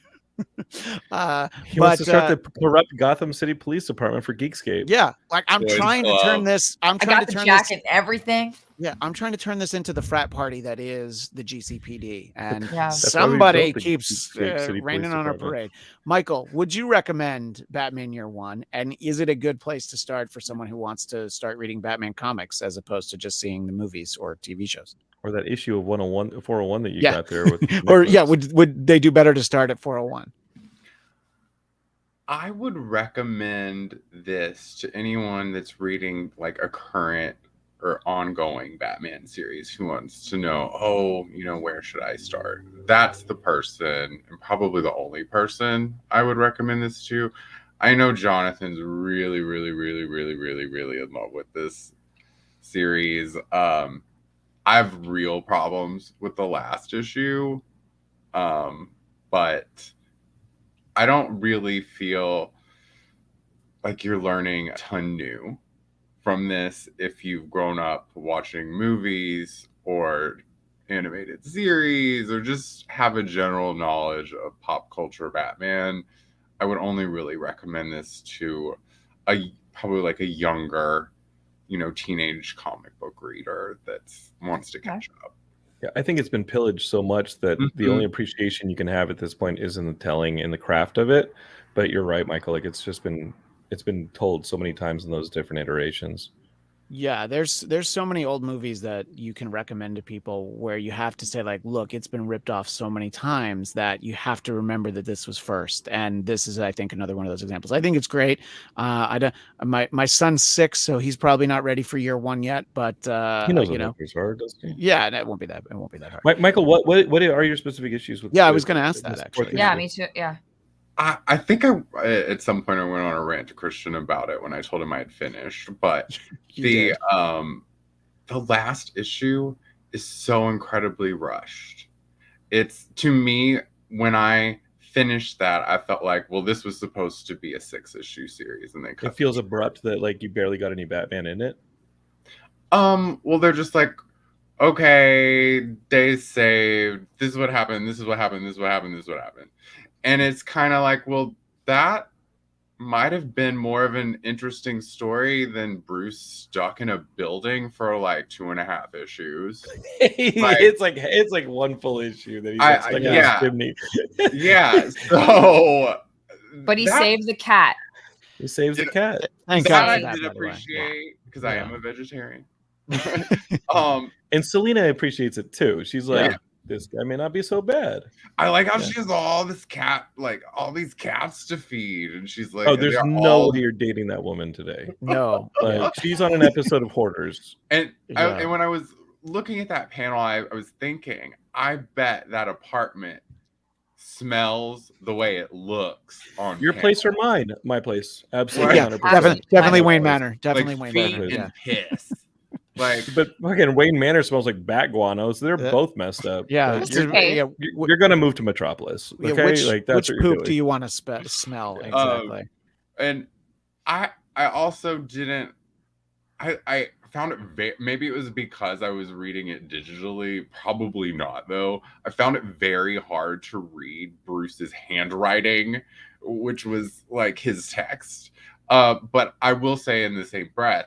He wants to start the corrupt Gotham City Police Department for Geekscape. Yeah, like I'm Boys trying to Club. turn this. I'm I trying got to the turn jacket this. and everything. Yeah, I'm trying to turn this into the frat party that is the GCPD, and Yeah. That's why we somebody built the keeps Geekscape City raining Police on our Department. parade. Michael, would you recommend Batman Year One? And is it a good place to start for someone who wants to start reading Batman comics as opposed to just seeing the movies or TV shows? Or that issue of 101, 401 that you Yeah. got there. With Or Nicholas. yeah, would they do better to start at 401? I would recommend this to anyone that's reading like a current or ongoing Batman series who wants to know, where should I start? That's the person, and probably the only person I would recommend this to. I know Jonathan's really, really, really, really, really, really in love with this series. I have real problems with the last issue, but I don't really feel like you're learning a ton new from this if you've grown up watching movies or animated series or just have a general knowledge of pop culture Batman. I would only really recommend this to probably like a younger, teenage comic book reader that wants to catch up. Yeah, I think it's been pillaged so much that the Mhm. only appreciation you can have at this point is in the telling and the craft of it. But you're right, Michael. Like it's been told so many times in those different iterations. Yeah, there's so many old movies that you can recommend to people where you have to say like, look, it's been ripped off so many times that you have to remember that this was first. And this is, I think, another one of those examples. I think it's great. My son's 6, so he's probably not ready for Year One yet. But He knows what numbers are, doesn't he? yeah, it won't be that hard. Michael, what are your specific issues with? Yeah, I was going to ask that this actually. fourth Yeah, issue? me too. Yeah. I think at some point I went on a rant to Christian about it when I told him I had finished, but You the last issue is so incredibly rushed. It's, to me, when I finished that, I felt like, well, this was supposed to be a 6-issue series, and they cut It feels it. abrupt that like you barely got any Batman in it. Well, they're just like, okay, days saved. This is what happened. This is what happened. This is what happened. This is what happened. And it's kind of like, well, that might have been more of an interesting story than Bruce stuck in a building for like 2.5 issues. It's like one full issue that he's stuck in his chimney. Yeah. So, But he saved the cat. He saves the cat. Thank that God I for that, did by the way. appreciate because I Yeah. am a vegetarian. And Selena appreciates it too. She's like, Yeah. this guy may not be so bad. I like how she has all these cats to feed, and she's like, Oh, there's they're no all- way you're dating that woman today. No. Like she's on an episode of Hoarders. And Yeah. and when I was looking at that panel, I was thinking, I bet that apartment smells the way it looks on Your panel. place or mine? My place. Absolutely. Yeah, 100%. definitely I Wayne know. Manor. Definitely like Wayne feet Manor. and Yeah. piss. Like, But fucking Wayne Manor smells like bat guano, so they're Yeah. both messed up. Yeah. Like, Just in case. you're gonna move to Metropolis. Yeah, Okay, which like that's which what you're poop do doing. you want to smell exactly? and I also didn't. I found it maybe it was because I was reading it digitally. Probably not though. I found it very hard to read Bruce's handwriting, which was like his text. But I will say in the same breath,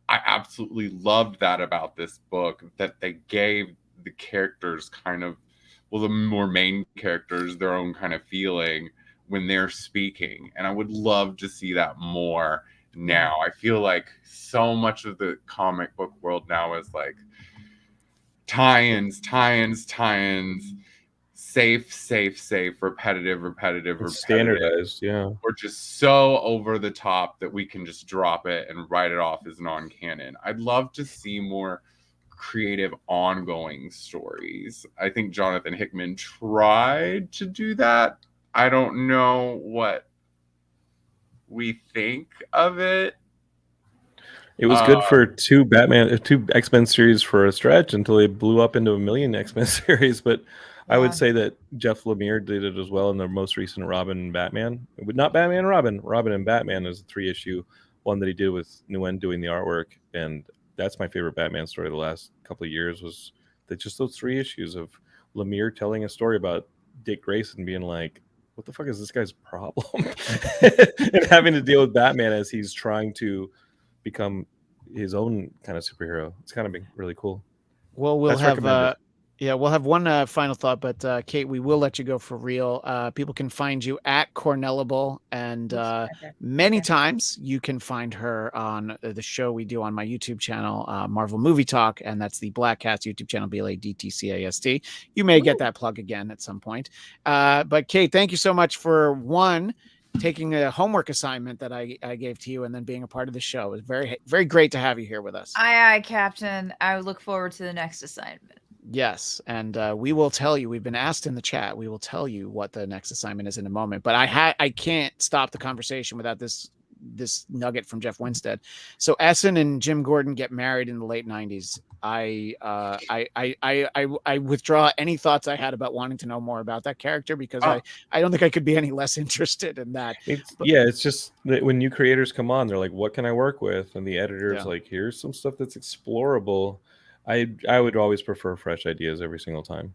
I absolutely loved that about this book, that they gave the characters the more main characters, their own kind of feeling when they're speaking. And I would love to see that more now. I feel like so much of the comic book world now is like tie-ins, safe, repetitive, standardized. Yeah, or just so over the top that we can just drop it and write it off as non-canon. I'd love to see more creative ongoing stories. I think Jonathan Hickman tried to do that. I don't know what we think of it. It was good for two X-Men series for a stretch until they blew up into a million X-Men series. But I would say that Jeff Lemire did it as well in the most recent Robin and Batman. Not Batman and Robin. Robin and Batman is a 3-issue one that he did with Nguyen doing the artwork. And that's my favorite Batman story the last couple of years, was that just those 3 issues of Lemire telling a story about Dick Grayson being like, what the fuck is this guy's problem? And having to deal with Batman as he's trying to become his own kind of superhero. It's kind of been really cool. Well, we'll have one final thought, but Kate, we will let you go for real. People can find you at Cornellable, and many times you can find her on the show we do on my YouTube channel, Marvel Movie Talk, and that's the Black Cast YouTube channel, BLADTCAST. You may get that plug again at some point. But Kate, thank you so much for taking a homework assignment that I gave to you and then being a part of the show. It was very, very great to have you here with us. Aye, Captain. I look forward to the next assignment. Yes, and we will tell you. We've been asked in the chat. We will tell you what the next assignment is in a moment. But I can't stop the conversation without this nugget from Jeff Winstead. So Essen and Jim Gordon get married in the late 90s. I withdraw any thoughts I had about wanting to know more about that character, because I don't think I could be any less interested in that. It's just that when new creators come on, they're like, what can I work with? And the editor's like, here's some stuff that's explorable. I would always prefer fresh ideas every single time,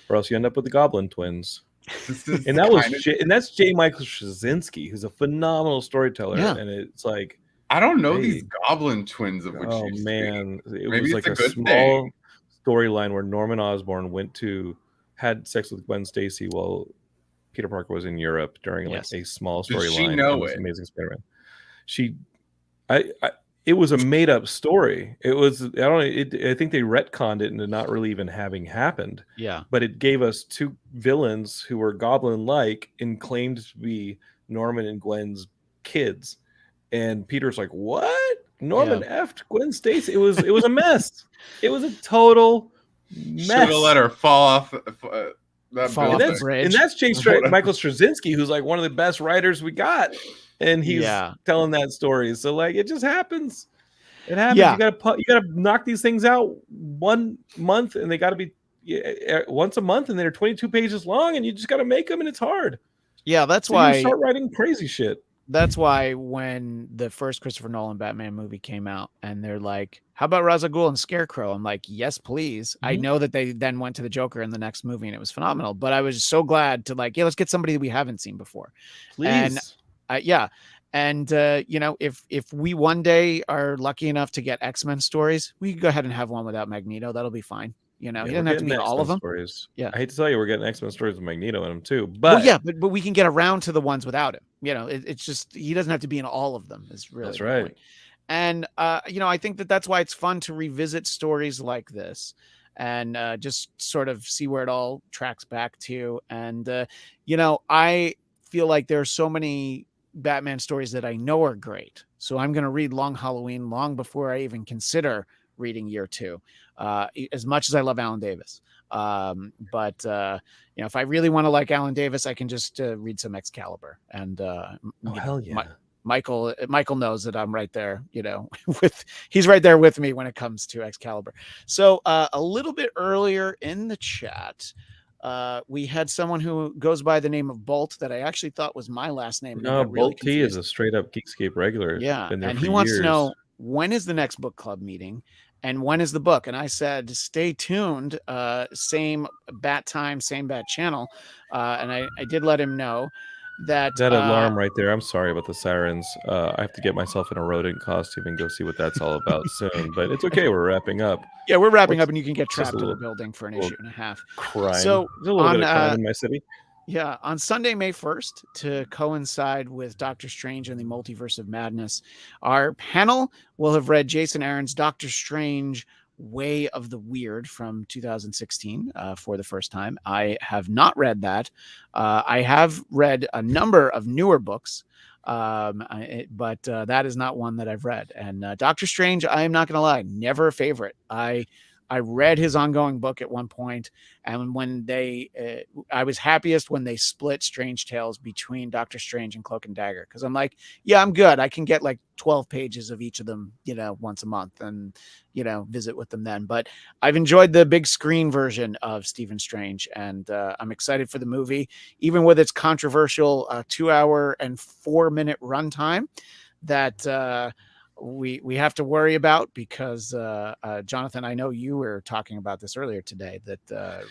or else you end up with the Goblin Twins. And that's J. Michael Straczynski, who's a phenomenal storyteller. Yeah. And it's like, I don't know these Goblin Twins of which you man, speak. it Maybe was like a small storyline where Norman Osborn had sex with Gwen Stacy while Peter Parker was in Europe during like a small storyline. Did she know it? Amazing Spider-Man. It was a made up story. It was, I think they retconned it into not really even having happened. Yeah. But it gave us 2 villains who were goblin-like and claimed to be Norman and Gwen's kids. And Peter's like, what? Norman effed Gwen Stacy. It was a mess. It was a total mess. Should have let her fall off the bridge. And that's Michael Straczynski, who's like one of the best writers we got. And he's telling that story. So like, it just happens. It happens. Yeah. You gotta knock these things out 1 month, and they got to be once a month, and they're 22 pages long, and you just got to make them, and it's hard. Yeah, that's why you start writing crazy shit. That's why when the first Christopher Nolan Batman movie came out and they're like, how about Ra's al Ghul and Scarecrow? I'm like, yes, please. Mm-hmm. I know that they then went to the Joker in the next movie and it was phenomenal, but I was so glad to like, let's get somebody that we haven't seen before. Please. And if we one day are lucky enough to get X-Men stories, we can go ahead and have one without Magneto. That'll be fine. He doesn't have to be in all of them. Stories. Yeah, I hate to tell you, we're getting X-Men stories with Magneto in them too. But but we can get around to the ones without him. It's just he doesn't have to be in all of them. Is really that's right. Point. And I think that's why it's fun to revisit stories like this and just sort of see where it all tracks back to. And I feel like there are so many Batman stories that I know are great. So I'm going to read Long Halloween long before I even consider reading Year 2, as much as I love Alan Davis. But if I really want to like Alan Davis, I can just read some Excalibur. And hell yeah. Michael knows that I'm right there, he's right there with me when it comes to Excalibur. So a little bit earlier in the chat, we had someone who goes by the name of Bolt that I actually thought was my last name. No, Bolt T is a straight up Geekscape regular. Yeah. And he wants to know, when is the next book club meeting and when is the book? And I said, stay tuned. Same bat time, same bat channel. And I did let him know that alarm right there. I'm sorry about the sirens. I have to get myself in a rodent costume and go see what that's all about soon, but it's okay. We're wrapping up. Yeah, we're wrapping up, and you can get trapped in a building for an issue and a half. Crime. So there's a little bit of crime in my city. Yeah, on Sunday, May 1st, to coincide with Doctor Strange and the Multiverse of Madness, our panel will have read Jason Aaron's Doctor Strange Way of the Weird from 2016 for the first time. I have not read that. I have read a number of newer books, but that is not one that I've read. And Doctor Strange, I am not going to lie, never a favorite. I read his ongoing book at one point, and when I was happiest when they split Strange Tales between Doctor Strange and Cloak and Dagger, because I'm like, yeah, I'm good. I can get like 12 pages of each of them, once a month, and visit with them then. But I've enjoyed the big screen version of Stephen Strange, and I'm excited for the movie, even with its controversial 2-hour and 4-minute runtime that we have to worry about, because Jonathan, I know you were talking about this earlier today, that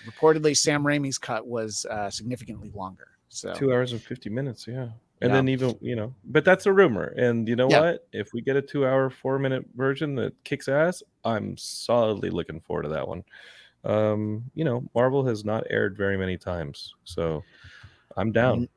reportedly Sam Raimi's cut was significantly longer. So 2 hours and 50 minutes, yeah. And then even, but that's a rumor. And you know what? If we get a 2-hour, 4-minute version that kicks ass, I'm solidly looking forward to that one. Marvel has not aired very many times, so I'm down.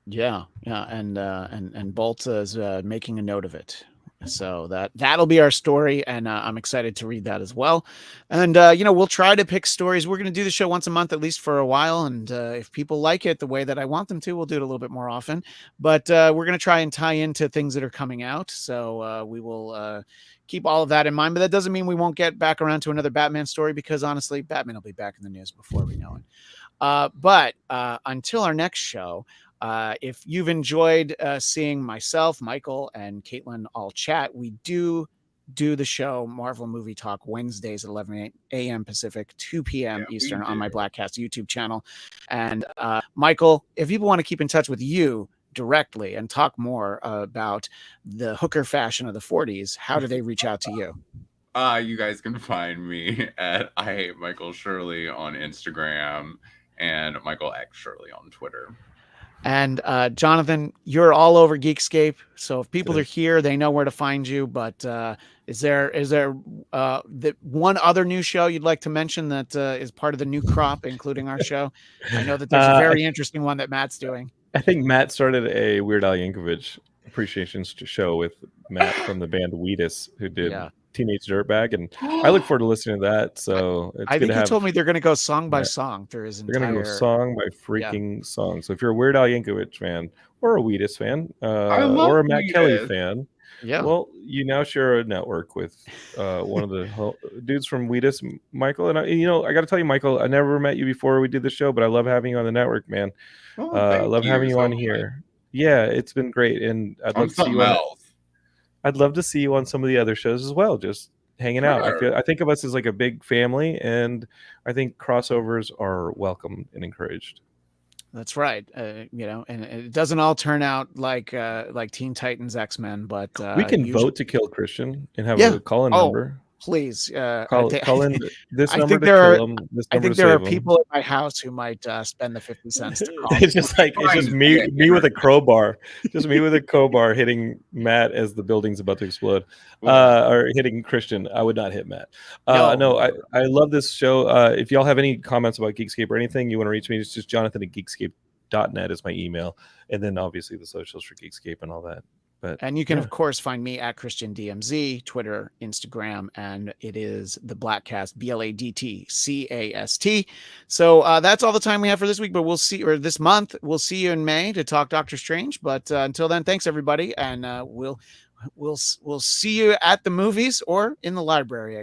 Yeah, and Bolt is making a note of it. So that'll be our story, and I'm excited to read that as well. And we'll try to pick stories. We're going to do the show once a month, at least for a while, and if people like it the way that I want them to, we'll do it a little bit more often. But we're going to try and tie into things that are coming out, so we will keep all of that in mind. But that doesn't mean we won't get back around to another Batman story, because honestly, Batman will be back in the news before we know it. But until our next show, if you've enjoyed seeing myself, Michael, and Caitlin all chat, we do the show Marvel Movie Talk Wednesdays at 11 a.m. Pacific, 2 p.m. Eastern on my Blackcast YouTube channel. And Michael, if people want to keep in touch with you directly and talk more about the hooker fashion of the 40s, how do they reach out to you? You guys can find me at I Hate Michael Shirley on Instagram and Michael X Shirley on Twitter. And Jonathan, you're all over Geekscape, so if people are here, they know where to find you. But is there the one other new show you'd like to mention that is part of the new crop, including our show? I know that there's a very interesting one that Matt's doing. I think Matt started a Weird Al Yankovic appreciation show with Matt from the band Wheatus, who did Teenage Dirtbag, and I look forward to listening to that. So I think he told me they're going to go song by song through his entire. They're going to go song by freaking song. So if you're a Weird Al Yankovic fan, or a Wheatus fan, or a Matt Kelly fan, well, you now share a network with one of the dudes from Wheatus, Michael. And I got to tell you, Michael, I never met you before we did the show, but I love having you on the network, man. I love having you on here. Yeah, it's been great, and I'd love to see you on. I'd love to see you on some of the other shows as well, just hanging out. I think of us as like a big family, and I think crossovers are welcome and encouraged. That's right. And it doesn't all turn out like Teen Titans, X-Men, but we can vote to kill Christian and have a call-in number. Please call in this number to kill him. I think there are people at my house who might spend the 50 cents to call. It's just me with a crowbar, just me with a crowbar hitting Matt as the building's about to explode, or hitting Christian. I would not hit Matt. No, I love this show. If y'all have any comments about Geekscape or anything, you want to reach me, it's just Jonathan@geekscape.net is my email, and then obviously the socials for Geekscape and all that. And you can, of course, find me at Christian DMZ, Twitter, Instagram, and it is the Blackcast, BLADTCAST. So that's all the time we have for this week, but this month. We'll see you in May to talk Doctor Strange. But until then, thanks everybody, and we'll see you at the movies or in the library.